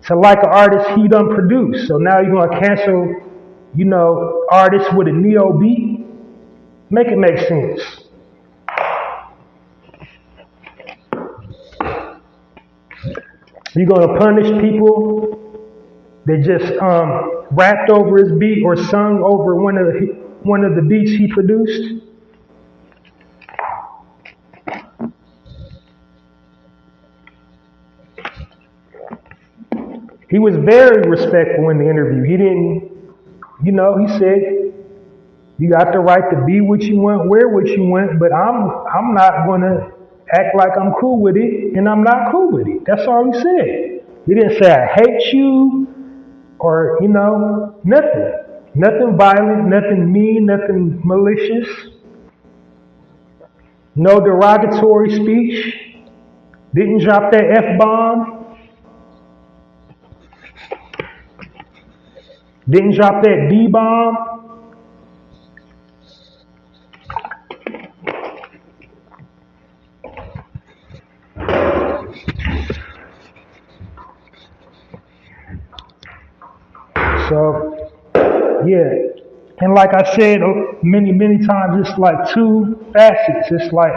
To like an artist he done produced. So now you're gonna cancel, artists with a Neo beat? Make it make sense. You're gonna punish people that just rapped over his beat or sung over one of the beats he produced? He was very respectful in the interview. He didn't, he said, you got the right to be what you want, wear what you want, but I'm not gonna act like I'm cool with it, and I'm not cool with it. That's all he said. He didn't say I hate you, or nothing. Nothing violent, nothing mean, nothing malicious. No derogatory speech. Didn't drop that F-bomb. Didn't drop that D-bomb. So, yeah. And like I said many, many times, it's like two facets. It's like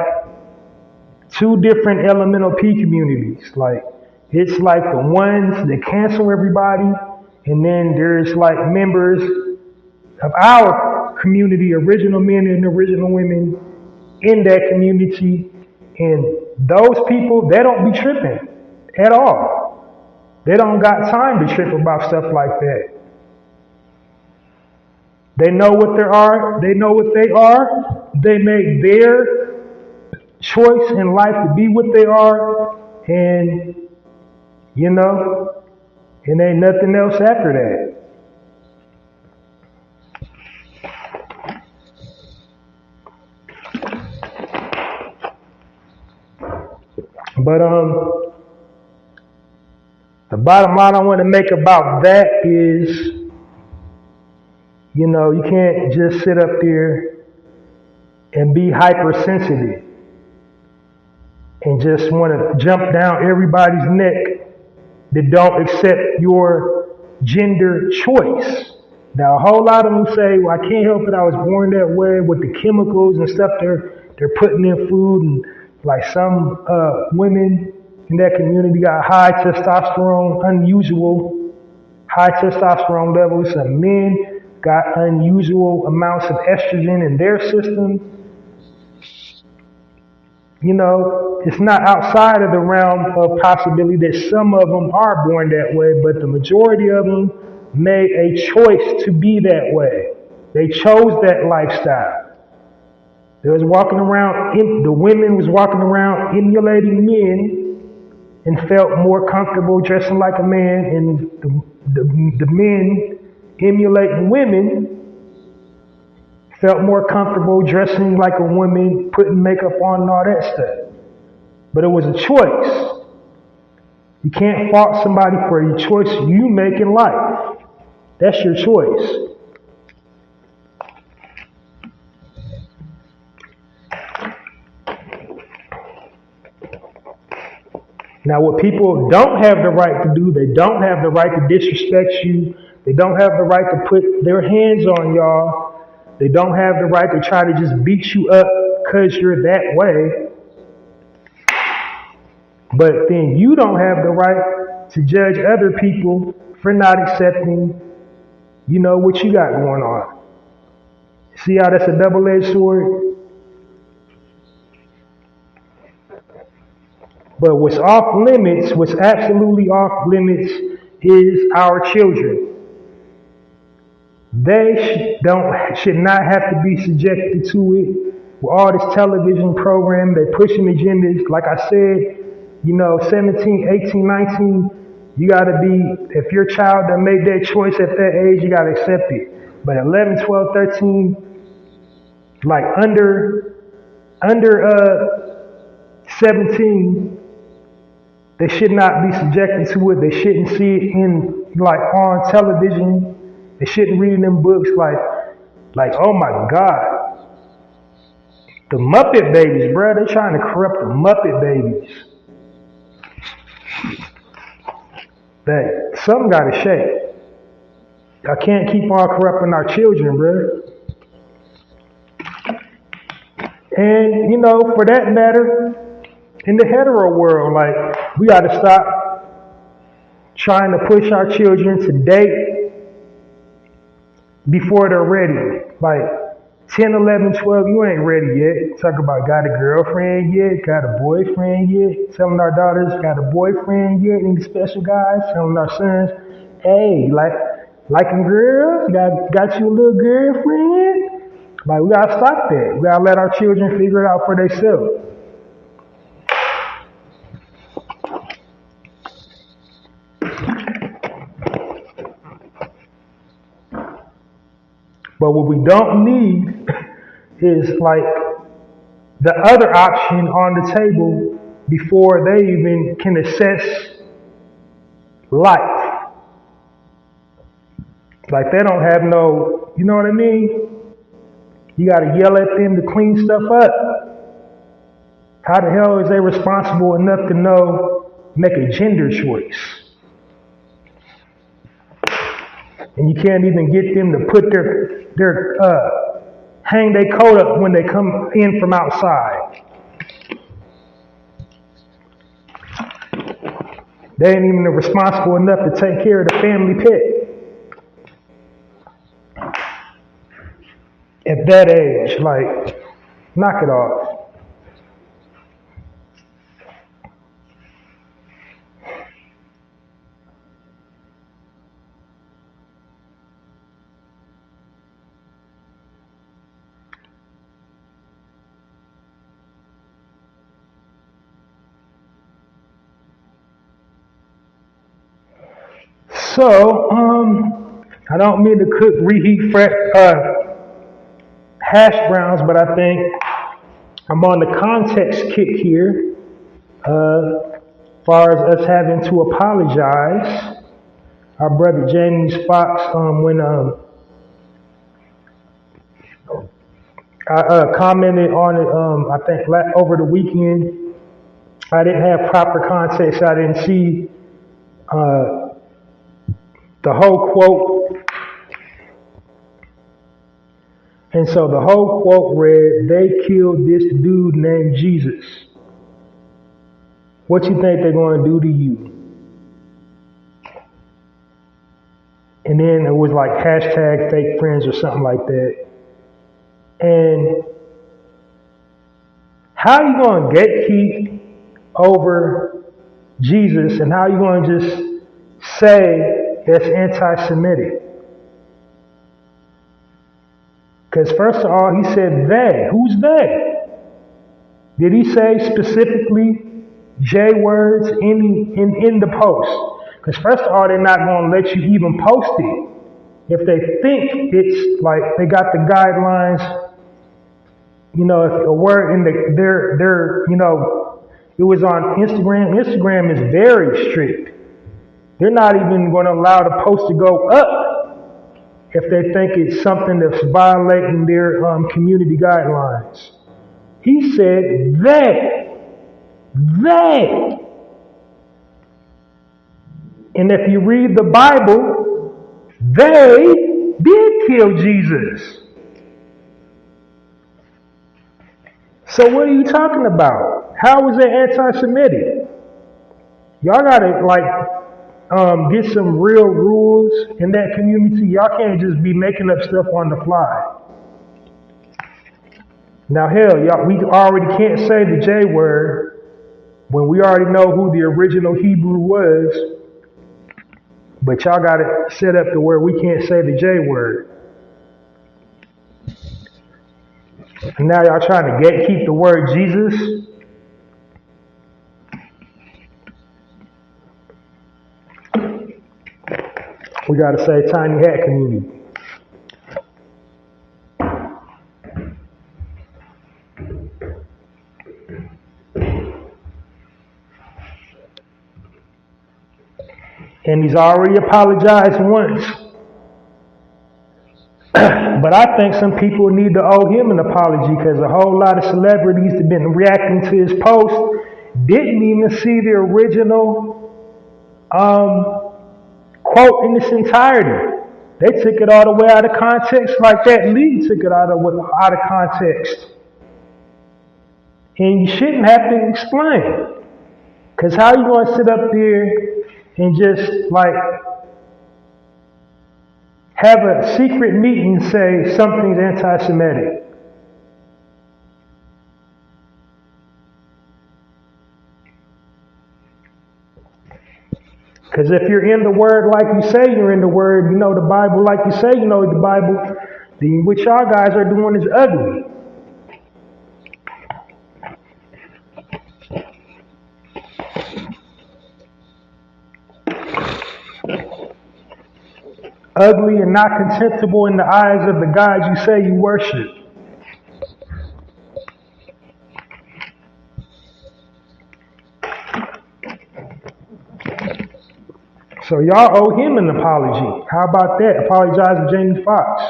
two different elemental P communities. Like, it's like the ones that cancel everybody, and then there's like members of our community, original men and original women in that community. And those people, they don't be tripping at all. They don't got time to trip about stuff like that. They know what they are. They know what they are. They make their choice in life to be what they are. And, it ain't nothing else after that. But the bottom line I want to make about that is, you can't just sit up there and be hypersensitive and just want to jump down everybody's neck that don't accept your gender choice. Now, a whole lot of them say, well, I can't help it, I was born that way with the chemicals and stuff they're putting in food. And like some women in that community got high testosterone, unusual high testosterone levels. Some men got unusual amounts of estrogen in their system. You know, it's not outside of the realm of possibility that some of them are born that way, but the majority of them made a choice to be that way. They chose that lifestyle. They was walking around, the women was walking around emulating men and felt more comfortable dressing like a man, and the men emulating women felt more comfortable dressing like a woman, putting makeup on and all that stuff. But it was a choice. You can't fault somebody for your choice you make in life. That's your choice. Now, what people don't have the right to do, they don't have the right to disrespect you. They don't have the right to put their hands on y'all. They don't have the right to try to just beat you up because you're that way. But then you don't have the right to judge other people for not accepting, you know, what you got going on. See how that's a double-edged sword? But what's off limits, what's absolutely off limits, is our children. They should not have to be subjected to it. With all this television program, they're pushing agendas. Like I said, you know, 17, 18, 19, you gotta be, if your child that made that choice at that age, you gotta accept it. But 11, 12, 13, like under 17, they should not be subjected to it. They shouldn't see it in, like, on television. They shouldn't read in them books like, oh my God. The Muppet Babies, bro, they're trying to corrupt the Muppet Babies. That something gotta shake. I can't keep on corrupting our children, bro. And, you know, for that matter, in the hetero world, like, we gotta stop trying to push our children to date before they're ready. Like 10, 11, 12, you ain't ready yet. Talk about got a girlfriend yet, got a boyfriend yet. Telling our daughters got a boyfriend yet, any special guys. Telling our sons, hey, liking girls, got you a little girlfriend. Like, we gotta stop that. We gotta let our children figure it out for themselves. But what we don't need is like the other option on the table before they even can assess life. Like they don't have no, you know what I mean? You gotta yell at them to clean stuff up. How the hell is they responsible enough to know, make a gender choice? And you can't even get them to put hang their coat up when they come in from outside. They ain't even responsible enough to take care of the family pet. At that age, like, knock it off. So, I don't mean to reheat hash browns, but I think I'm on the context kick here, as far as us having to apologize. Our brother James Fox, when I commented on it, I think over the weekend, I didn't have proper context. I didn't see the whole quote. And so the whole quote read, they killed this dude named Jesus. What you think they're going to do to you? And then it was like hashtag fake friends or something like that. And how are you going to gatekeep over Jesus, and how are you going to just say that's anti-Semitic? Because first of all, he said they. Who's they? Did he say specifically J words in the post? Because first of all, they're not going to let you even post it if they think it's like they got the guidelines. You know, if a word in their you know, it was on Instagram. Instagram is very strict. They're not even going to allow the post to go up if they think it's something that's violating their community guidelines. He said they. And if you read the Bible, they did kill Jesus. So what are you talking about? How is it anti-Semitic? Y'all gotta get some real rules in that community. Y'all can't just be making up stuff on the fly. Now hell, y'all, we already can't say the J word when we already know who the original Hebrew was. But y'all got it set up to where we can't say the J word. And now y'all trying to gatekeep the word Jesus. We got to say tiny hat community. And he's already apologized once. But I think some people need to owe him an apology because a whole lot of celebrities that have been reacting to his post didn't even see the original quote in its entirety. They took it all the way out of context, like that Lee took it out of context. And you shouldn't have to explain. Because how are you going to sit up there and just have a secret meeting and say something's anti-Semitic? Because if you're in the Word like you say you're in the Word, you know the Bible like you say you know the Bible, then what y'all guys are doing is ugly. Ugly and not contemptible in the eyes of the gods you say you worship. So y'all owe him an apology. How about that? Apologize to Jamie Foxx.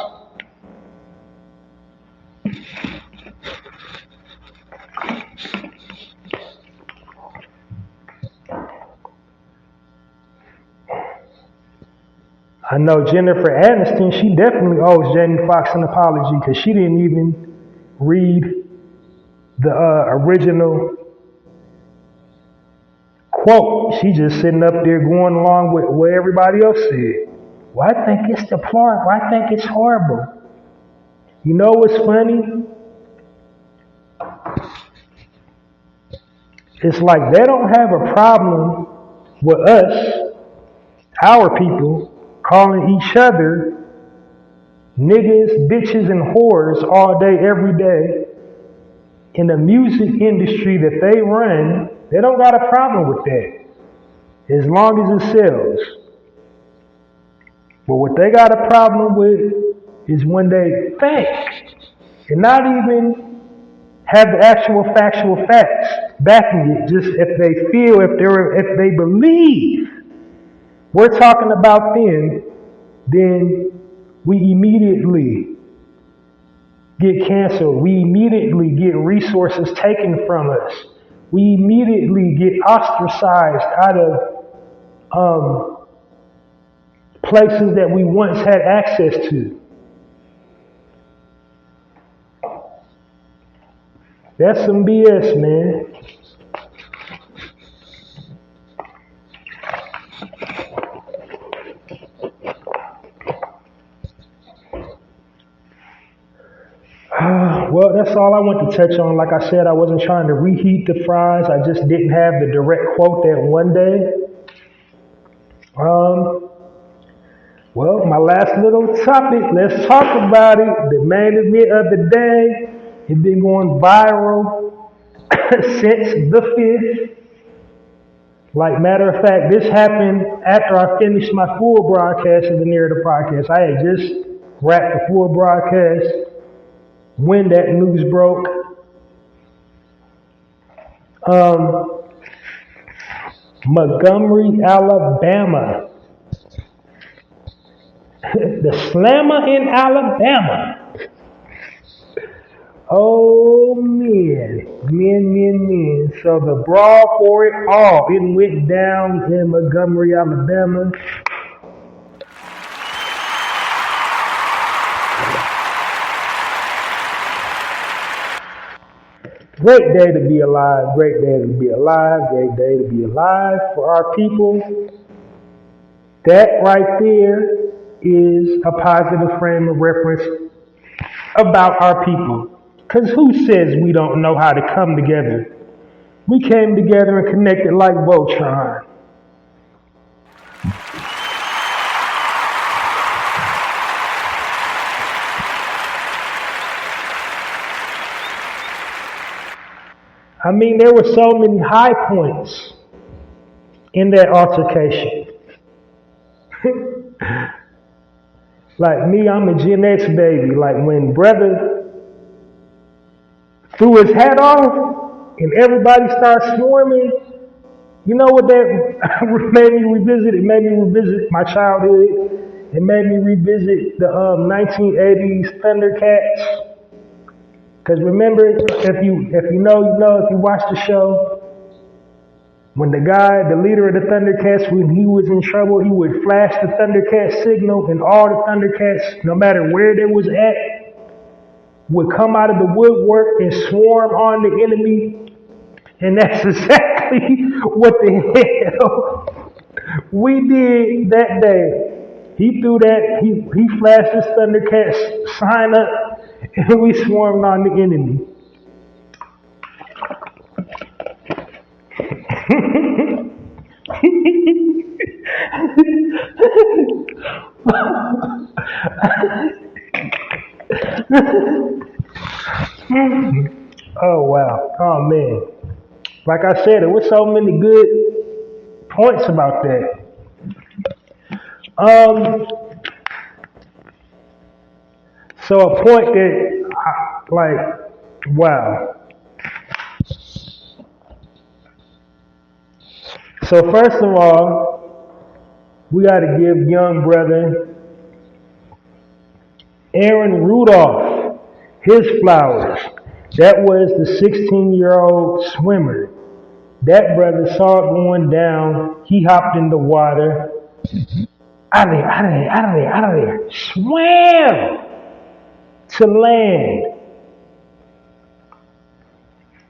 I know Jennifer Aniston, she definitely owes Jamie Foxx an apology because she didn't even read the original quote. She just sitting up there going along with what everybody else said. Well, I think it's deplorable. I think it's horrible. You know what's funny? It's like they don't have a problem with us, our people, calling each other niggas, bitches, and whores all day, every day. In the music industry that they run, they don't got a problem with that, as long as it sells. But what they got a problem with is when they think and not even have the actual factual facts backing it. Just if they feel, if they believe we're talking about them, then we immediately get canceled. We immediately get resources taken from us. We immediately get ostracized out of places that we once had access to. That's some BS, man. Well, that's all I want to touch on. Like I said, I wasn't trying to reheat the fries. I just didn't have the direct quote that one day. Well, my last little topic, let's talk about it. The main event of the day, it's been going viral since the 5th. Like, matter of fact, this happened after I finished my full broadcast of the Narrator podcast. I had just wrapped the full broadcast when that news broke. Montgomery, Alabama. The slammer in Alabama. Oh, men. So the brawl for it all, it went down in Montgomery, Alabama. Great day to be alive, great day to be alive, great day to be alive for our people. That right there is a positive frame of reference about our people. Because who says we don't know how to come together? We came together and connected like Voltron. I mean, there were so many high points in that altercation. Like me, I'm a Gen X baby. Like when brother threw his hat off and everybody started swarming, you know what that made me revisit? It made me revisit my childhood. It made me revisit the 1980s Thundercats. Because remember, if you know, you know, if you watch the show, when the leader of the Thundercats, when he was in trouble, he would flash the Thundercat signal, and all the Thundercats, no matter where they was at, would come out of the woodwork and swarm on the enemy. And that's exactly what the hell we did that day. He threw that, he flashed his Thundercat sign up, and we swarmed on the enemy. Oh, wow. Oh, man. Like I said, there were so many good points about that. So a point that, wow. So first of all, we got to give young brother Aaron Rudolph his flowers. That was the 16-year-old swimmer. That brother saw it going down. He hopped in the water. Out of there. Swam to land.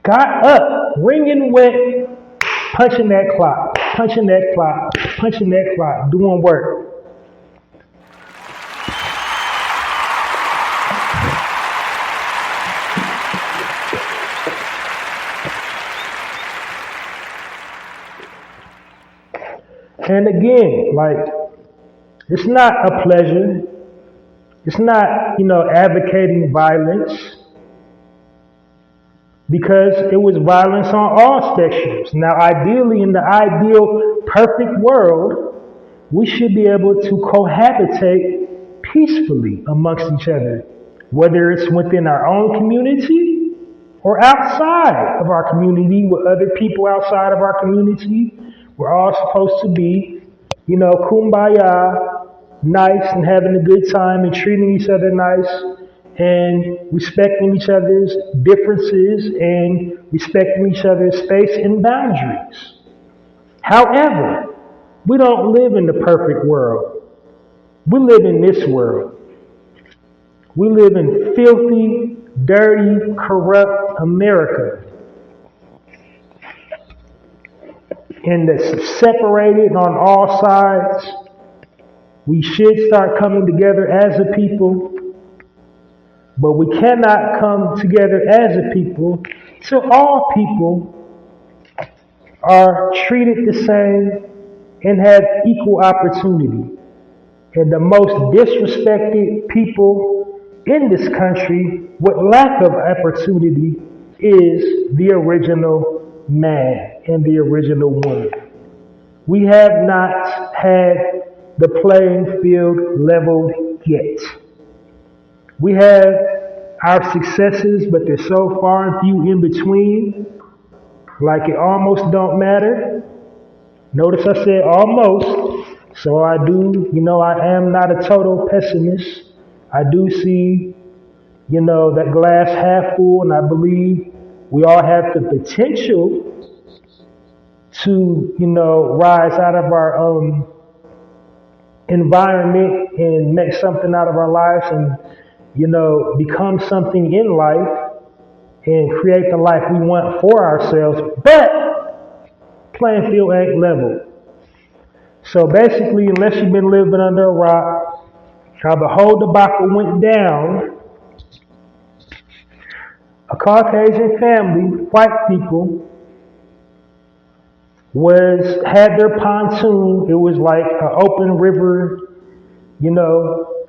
Got up, wringing wet, punching that clock, doing work. And again, it's not a pleasure. It's not, advocating violence, because it was violence on all spectrums. Now, ideally, in the ideal perfect world, we should be able to cohabitate peacefully amongst each other, whether it's within our own community or outside of our community with other people outside of our community. We're all supposed to be, kumbaya, nice and having a good time and treating each other nice and respecting each other's differences and respecting each other's space and boundaries. However, we don't live in the perfect world. We live in this world. We live in filthy, dirty, corrupt America. And that's separated on all sides. We should start coming together as a people. But we cannot come together as a people till all people are treated the same and have equal opportunity. And the most disrespected people in this country with lack of opportunity is the original man and the original woman. We have not had the playing field leveled yet. We have our successes, but they're so far and few in between, like it almost don't matter. Notice I said almost, so I am not a total pessimist. I do see, that glass half full, and I believe we all have the potential to, rise out of our environment and make something out of our lives and become something in life and create the life we want for ourselves, but playing field ain't level. So basically, unless you've been living under a rock, how the whole debacle went down, a Caucasian family, white people, had their pontoon. It was like an open river.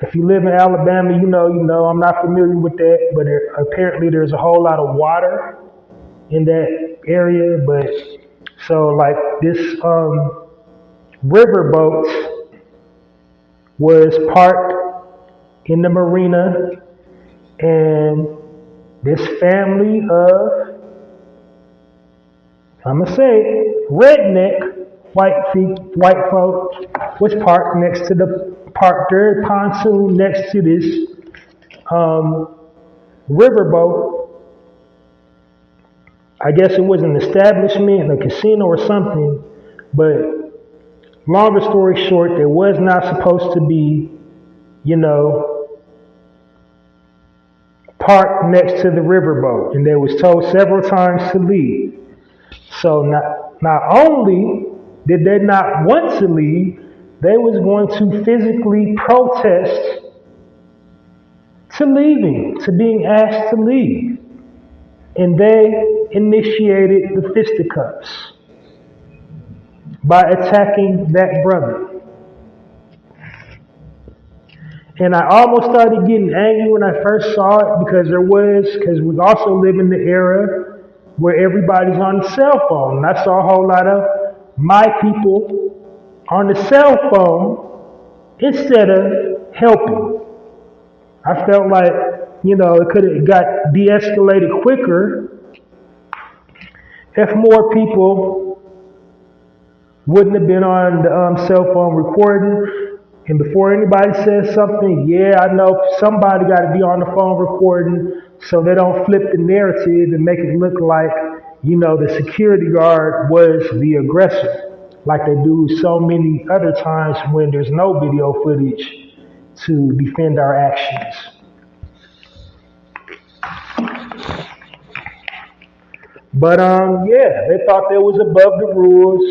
If you live in Alabama, I'm not familiar with that, but apparently there's a whole lot of water in that area. But so like this riverboat was parked in the marina, and this family of, I'm gonna say, redneck white folk was parked next to their pontoon next to this riverboat. I guess it was an establishment, a casino or something, but longer story short, there was not supposed to be, parked next to the riverboat, and they was told several times to leave. So not only did they not want to leave, they was going to physically protest to being asked to leave. And they initiated the fisticuffs by attacking that brother. And I almost started getting angry when I first saw it because we also live in the era where everybody's on the cell phone. And I saw a whole lot of my people on the cell phone instead of helping. I felt like, it could have got de-escalated quicker if more people wouldn't have been on the cell phone recording. And before anybody says something, I know somebody got to be on the phone recording so they don't flip the narrative and make it look like, the security guard was the aggressor, like they do so many other times when there's no video footage to defend our actions. But they thought they was above the rules.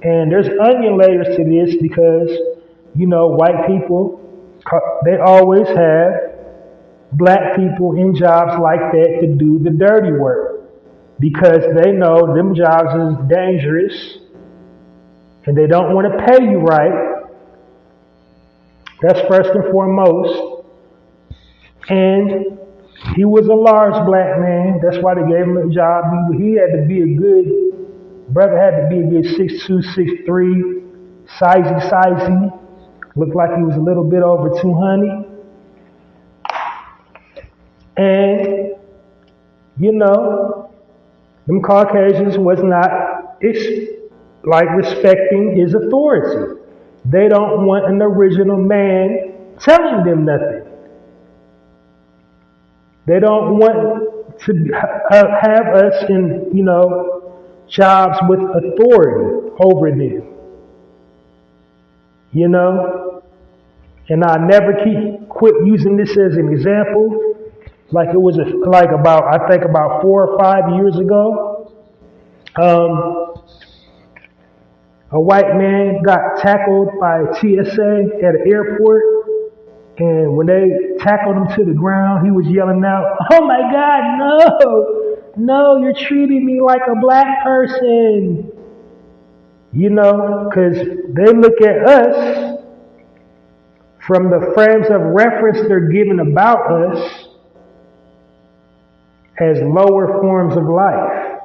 And there's onion layers to this because, white people, they always have black people in jobs like that to do the dirty work because they know them jobs is dangerous and they don't want to pay you right. That's first and foremost. And he was a large black man. That's why they gave him a job. He had to be brother had to be a good 6'2", 6'3", sizey. Looked like he was a little bit over 200. And, them Caucasians was not respecting his authority. They don't want an original man telling them nothing. They don't want to have us in, jobs with authority over them. And I never quit using this as an example. Like it was I think about 4 or 5 years ago. A white man got tackled by TSA at an airport. And when they tackled him to the ground, he was yelling out, "Oh my God, no, you're treating me like a black person." You know, because they look at us from the frames of reference they're given about us as lower forms of life.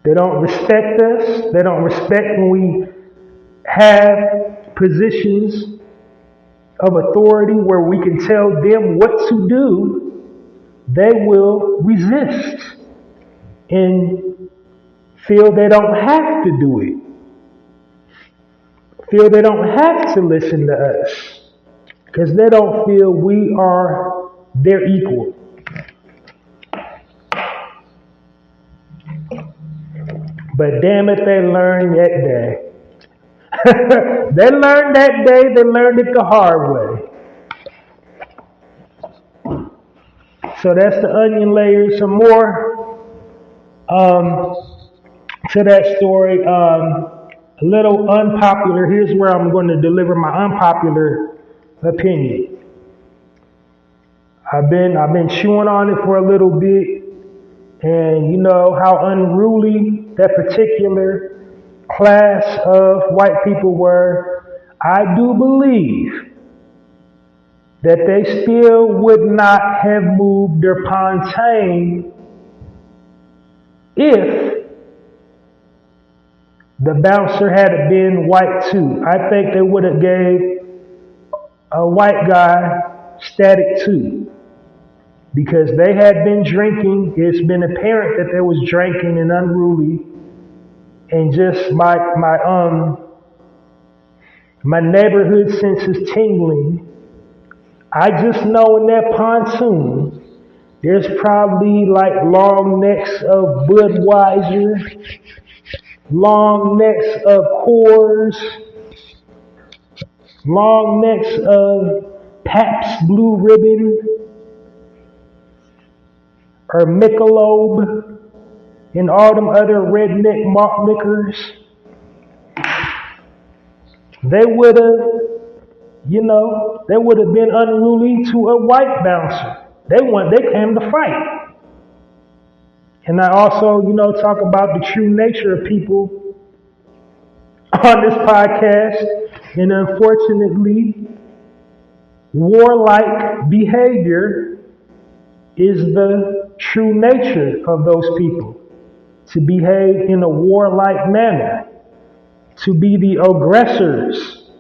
They don't respect us. They don't respect when we have positions of authority where we can tell them what to do. They will resist and feel they don't have to do it. Feel they don't have to listen to us because they don't feel we are their equal. But damn it, they learned that day. They learned that day, they learned it the hard way. So that's the onion layer. Some more to that story. A little unpopular. Here's where I'm going to deliver my unpopular opinion. I've been chewing on it for a little bit, and you know how unruly that particular class of white people were. I do believe that they still would not have moved their pontaine if the bouncer had been white too. I think they would have gave a white guy static too, because they had been drinking. It's been apparent that they was drinking and unruly, and just my neighborhood sense is tingling. I just know in that pontoon, there's probably like long necks of Budweiser, long necks of Coors, long necks of Pabst Blue Ribbon, or Michelob, and all them other redneck malt liquors. They would have been unruly to a white bouncer. They came to fight. And I also, talk about the true nature of people on this podcast. And unfortunately, warlike behavior is the true nature of those people. To behave in a warlike manner. To be the aggressors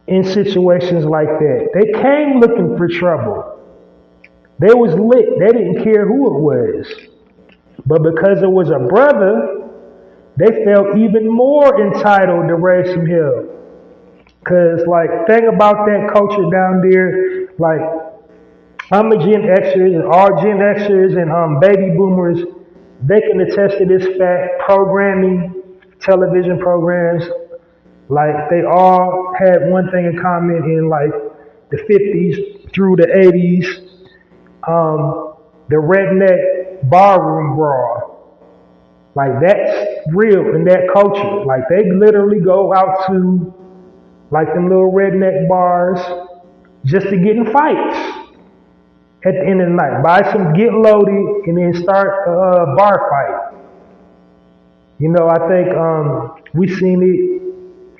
in situations like that. They came looking for trouble. They was lit. They didn't care who it was. But because it was a brother, they felt even more entitled to raise some hell. Because, thing about that culture down there, I'm a Gen Xers, and all Gen Xers and baby boomers, they can attest to this fact. Programming, television programs, they all had one thing in common in the 50s through the 80s. The redneck barroom brawl. That's real in that culture. They literally go out to them little redneck bars just to get in fights at the end of the night. Buy some Get Loaded and then start a bar fight. I think we seen it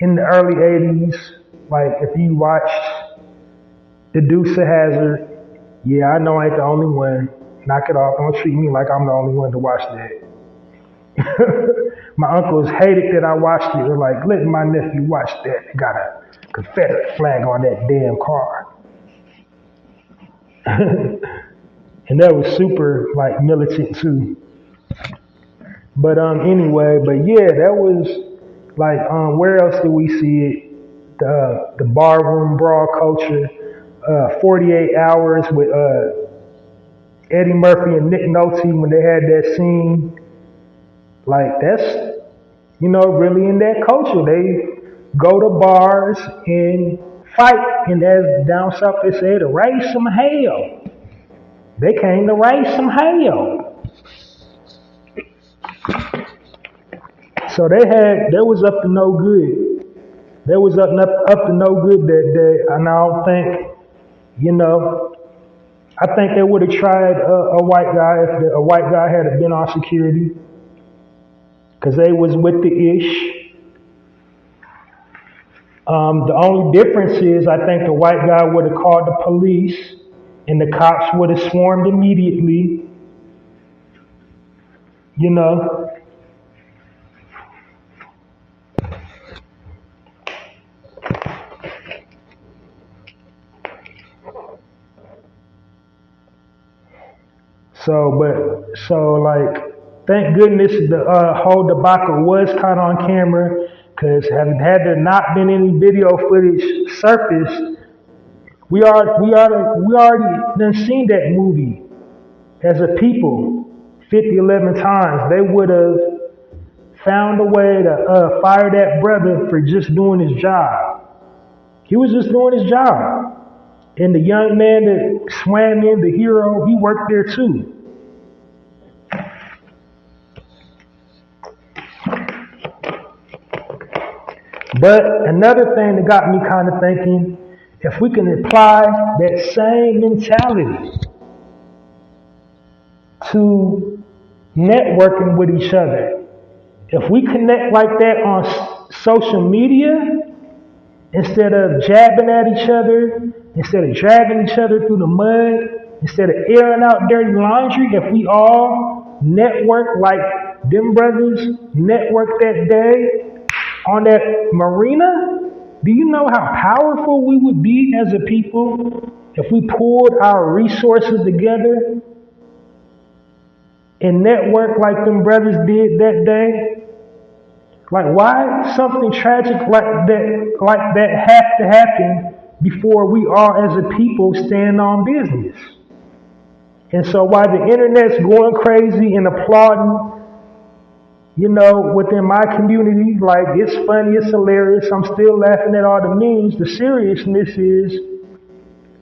in the early 80s. If you watched The Dukes of Hazzard, yeah, I know I ain't the only one. Knock it off. Don't treat me like I'm the only one to watch that. My uncles hated that I watched it. They're like, let my nephew watch that. They got a Confederate flag on that damn car. And that was super militant too. But anyway, that was where else did we see it? The barroom brawl culture. 48 Hours with Eddie Murphy and Nick Nolte when they had that scene. That's really in that culture. go to bars and fight. And as down south they say, to raise some hell. They came to raise some hell. So they was up to no good. They was up to no good that day. And I don't think, I think they would have tried a white guy if a white guy had been on security. Because they was with the ish. The only difference is I think the white guy would have called the police and the cops would have swarmed immediately. Thank goodness the whole debacle was caught on camera, because had there not been any video footage surfaced, we already done seen that movie as a people 50, 11 times. They would have found a way to fire that brother for just doing his job. He was just doing his job. And the young man that swam in, the hero, he worked there too. But another thing that got me kind of thinking, if we can apply that same mentality to networking with each other, if we connect like that on social media, instead of jabbing at each other, instead of dragging each other through the mud, instead of airing out dirty laundry, if we all network like them brothers networked that day on that marina, do you know how powerful we would be as a people if we pulled our resources together and networked like them brothers did that day? Like, why something tragic like that have to happen before we all as a people stand on business? And so while the internet's going crazy and applauding, within my community, like, it's funny, it's hilarious, I'm still laughing at all the memes, the seriousness is,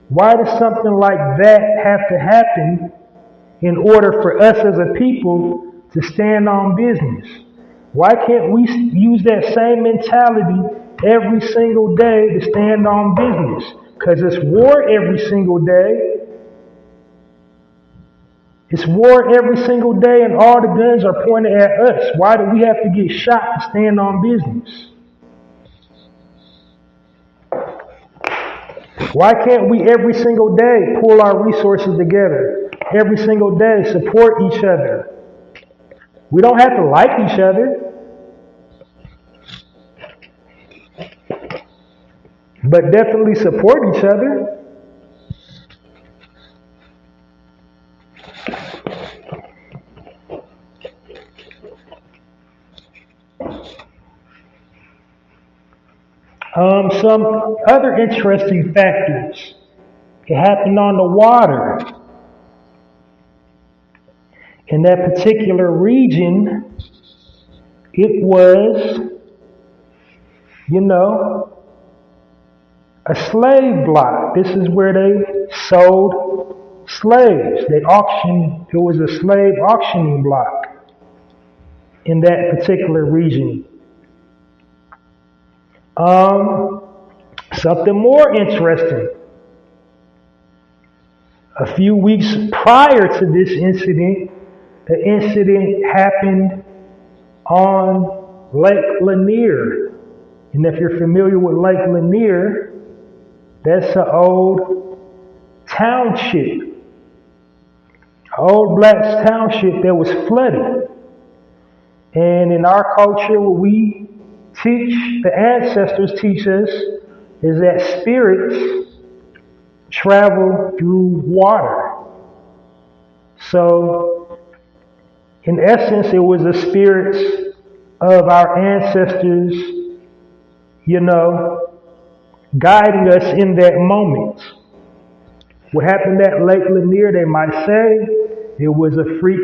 why does something like that have to happen in order for us as a people to stand on business? Why can't we use that same mentality every single day to stand on business? Because it's war every single day. It's war every single day, and all the guns are pointed at us. Why do we have to get shot to stand on business? Why can't we every single day pull our resources together? Every single day support each other? We don't have to like each other, but definitely support each other. Some other interesting factors. It happened on the water. In that particular region, it was, a slave block. This is where they sold slaves. It was a slave auctioning block in that particular region. Something more interesting. A few weeks prior to this incident, the incident happened on Lake Lanier. And if you're familiar with Lake Lanier, that's an old township, an old black township that was flooded. And in our culture, what we teach, the ancestors teach us, is that spirits travel through water. So, in essence, it was the spirits of our ancestors, guiding us in that moment. What happened at Lake Lanier, they might say, it was a freak,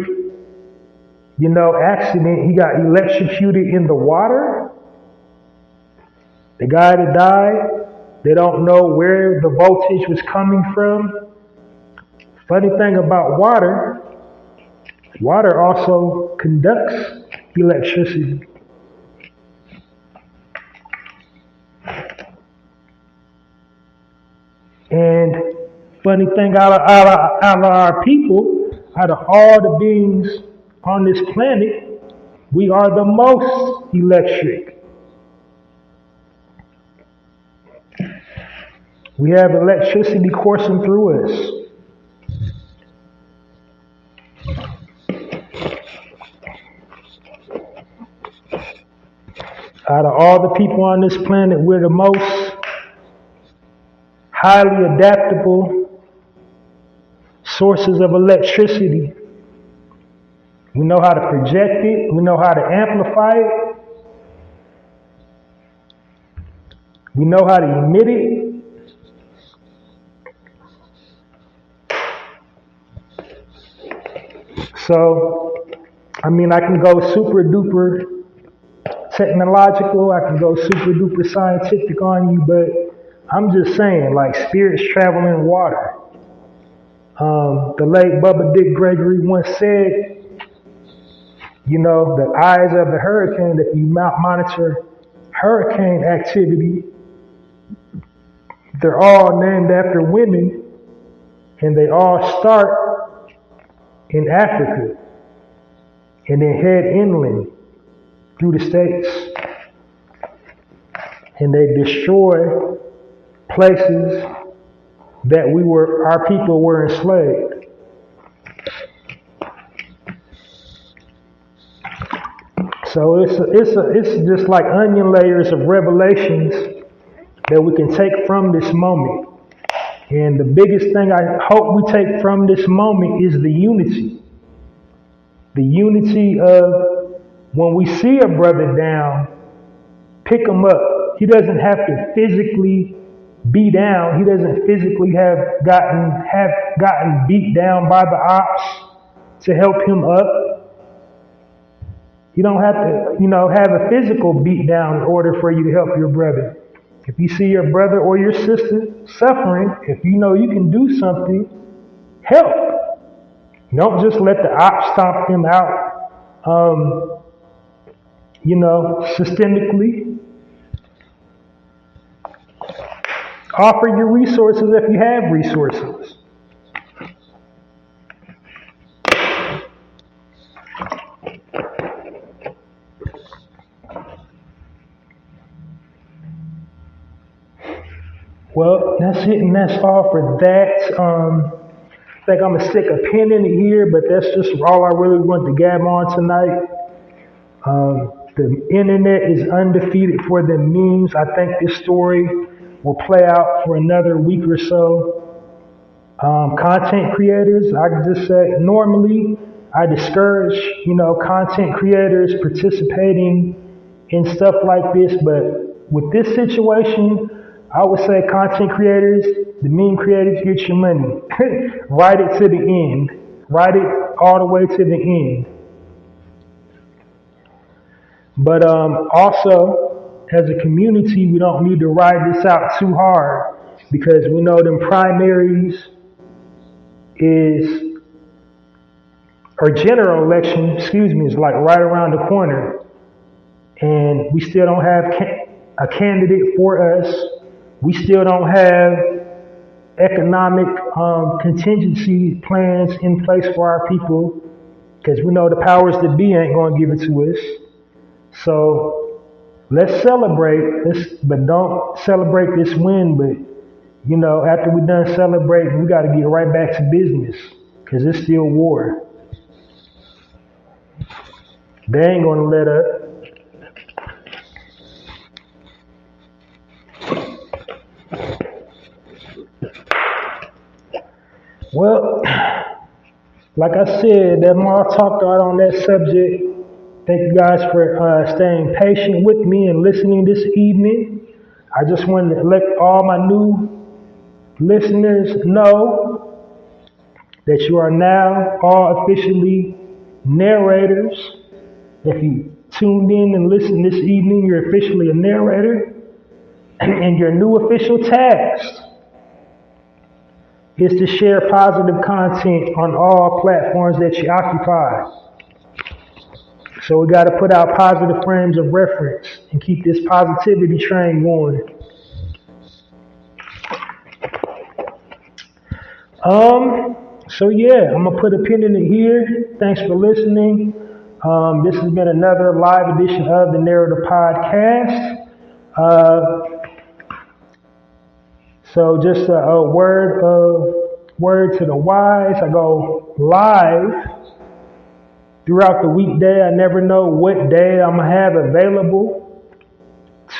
accident. He got electrocuted in the water. The guy that died, they don't know where the voltage was coming from. Funny thing about water, water also conducts electricity. And funny thing out of our people, out of all the beings on this planet, we are the most electric. We have electricity coursing through us. Out of all the people on this planet, we're the most highly adaptable sources of electricity. We know how to project it. We know how to amplify it. We know how to emit it. So, I mean, I can go super duper technological. I can go super duper scientific on you, but I'm just saying, like, spirits travel in water. The late Bubba Dick Gregory once said, you know, the eyes of the hurricane, if you monitor hurricane activity, they're all named after women, and they all start in Africa and then head inland through the states. And they destroy places that our people were enslaved. So it's just like onion layers of revelations that we can take from this moment. And the biggest thing I hope we take from this moment is the unity. The unity of when we see a brother down, pick him up. He doesn't have to physically be down. He doesn't physically have gotten beat down by the ops to help him up. You don't have to, have a physical beat down in order for you to help your brother. If you see your brother or your sister suffering, if you know you can do something, help. Don't just let the ops stomp them out, systemically. Offer your resources if you have resources. Well, that's it, and that's all for that. I think I'm gonna stick a pin in it here, but that's just all I really want to gab on tonight. The internet is undefeated for the memes. I think this story will play out for another week or so. Content creators, I can just say, normally I discourage, content creators participating in stuff like this, but with this situation, I would say content creators, the meme creators, get your money. Ride it to the end. Ride it all the way to the end. But also, as a community, we don't need to ride this out too hard because we know them primaries general election, is like right around the corner. And we still don't have a candidate for us. We still don't have economic contingency plans in place for our people because we know the powers that be ain't going to give it to us. So let's celebrate, but don't celebrate this win. But, after we're done celebrating, we got to get right back to business because it's still war. They ain't going to let up. Well, like I said, that's all I talked about on that subject. Thank you guys for staying patient with me and listening this evening. I just wanted to let all my new listeners know that you are now all officially narrators. If you tuned in and listened this evening, you're officially a narrator. And your new official task is to share positive content on all platforms that you occupy. So we got to put out positive frames of reference and keep this positivity train going. So yeah, I'm gonna put a pin in it here. Thanks for listening. This has been another live edition of the Narrator podcast. So just a word to the wise. I go live throughout the weekday. I never know what day I'm gonna have available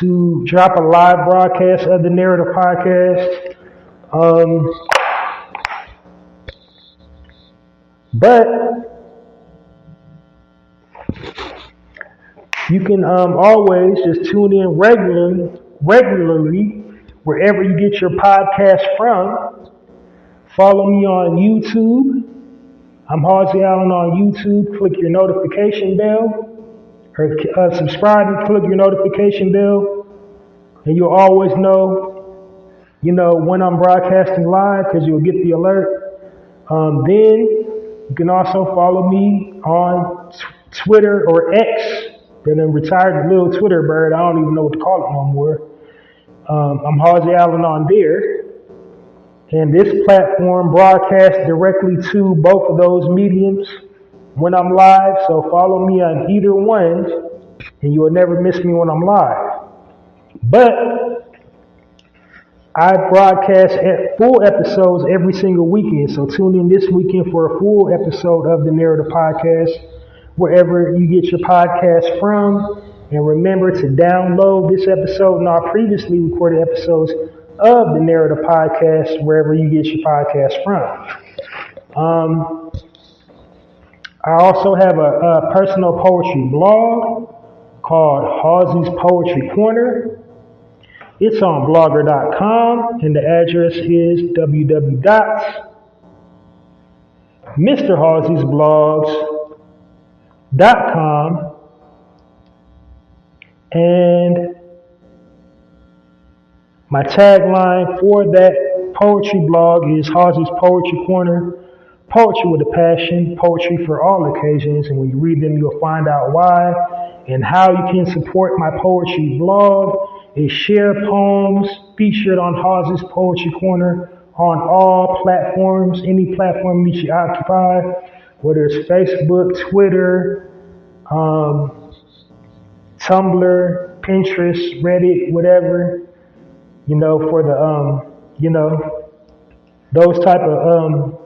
to drop a live broadcast of the Narrator podcast. But you can always just tune in regularly wherever you get your podcast from. Follow me on YouTube. I'm Halsey Allen on YouTube. Click your notification bell, or subscribe and click your notification bell, and you'll always know, when I'm broadcasting live because you'll get the alert. Then you can also follow me on Twitter or X. Then I'm retired the little Twitter bird. I don't even know what to call it no more. I'm Halsey Allen on there. And this platform broadcasts directly to both of those mediums when I'm live. So follow me on either one, and you will never miss me when I'm live. But I broadcast full episodes every single weekend. So tune in this weekend for a full episode of the Narrator podcast, wherever you get your podcast from. And remember to download this episode and our previously recorded episodes of the Narrator podcast, wherever you get your podcast from. I also have a personal poetry blog called Hallziespoetrycorner. Poetry Corner. It's on blogger.com, and the address is www.mrhalziesblogs.com. And my tagline for that poetry blog is Halsey's Poetry Corner. Poetry with a passion, poetry for all occasions. And when you read them, you'll find out why and how you can support my poetry blog. Is share poems featured on Halsey's Poetry Corner on all platforms, any platform that you occupy, whether it's Facebook, Twitter, Tumblr, Pinterest, Reddit, whatever, for the, those type of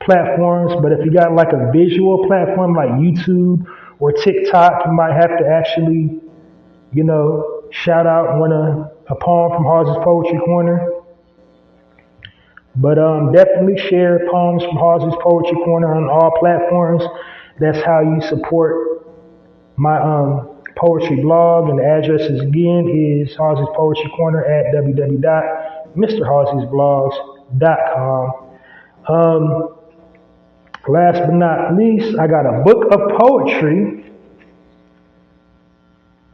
platforms. But if you got like a visual platform like YouTube or TikTok, you might have to actually, shout out a poem from Halsey's Poetry Corner. But definitely share poems from Halsey's Poetry Corner on all platforms. That's how you support my poetry blog. And the address again is Halsey's Poetry Corner at www.mrhalziesblogs.com. Last but not least, I got a book of poetry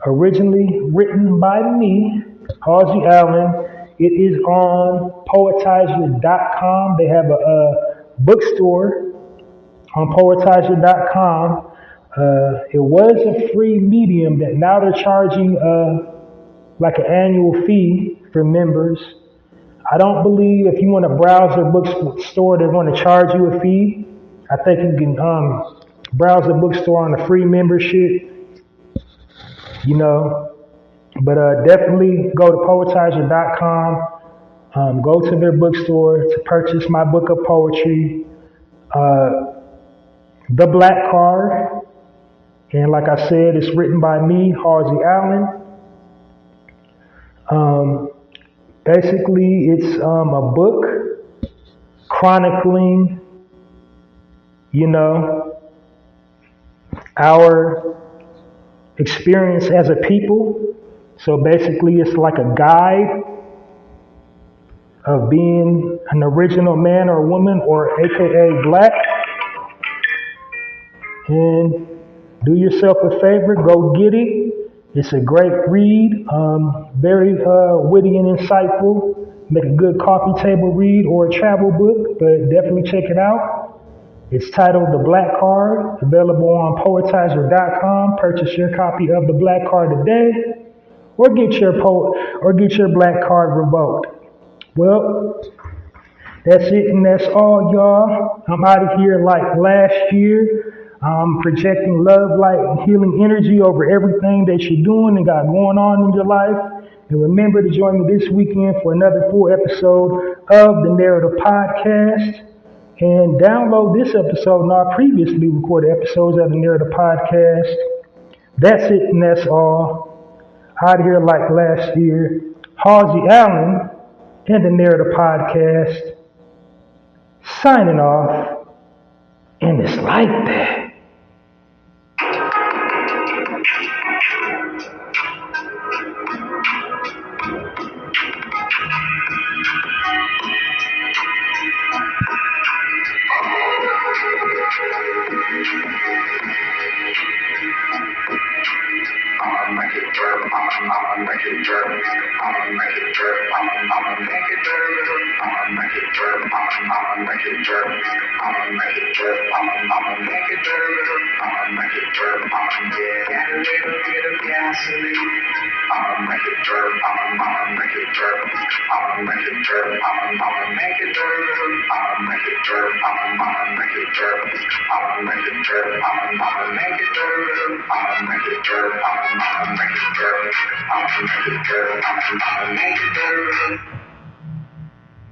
originally written by me, Halsey Allen. It is on poetizer.com. They have a bookstore on poetizer.com. It was a free medium that now they're charging like an annual fee for members. I don't believe if you want to browse their bookstore, they're going to charge you a fee. I think you can browse the bookstore on a free membership. But definitely go to poetizer.com, go to their bookstore to purchase my book of poetry, The Black Card. And like I said, it's written by me, Halsey Allen. Basically, it's a book chronicling, our experience as a people. So basically it's like a guide of being an original man or woman, or AKA black. And do yourself a favor, go get it It's a great read, very witty and insightful. Make a good coffee table read or a travel book, but definitely check it out. It's titled The Black Card, available on poetizer.com. Purchase your copy of The Black Card today, or get your Black Card revoked. Well, that's it and that's all, y'all. I'm out of here like last year. I'm projecting love, light, and healing energy over everything that you're doing and got going on in your life. And remember to join me this weekend for another full episode of the Narrator podcast. And download this episode and our previously recorded episodes of the Narrator podcast. That's it and that's all. Out of here like last year. Halsey Allen and the Narrator podcast. Signing off. And it's like that.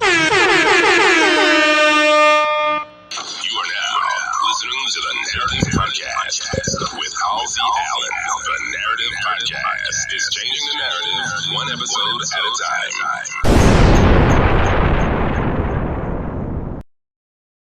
You are now listening to the Narrative Podcast.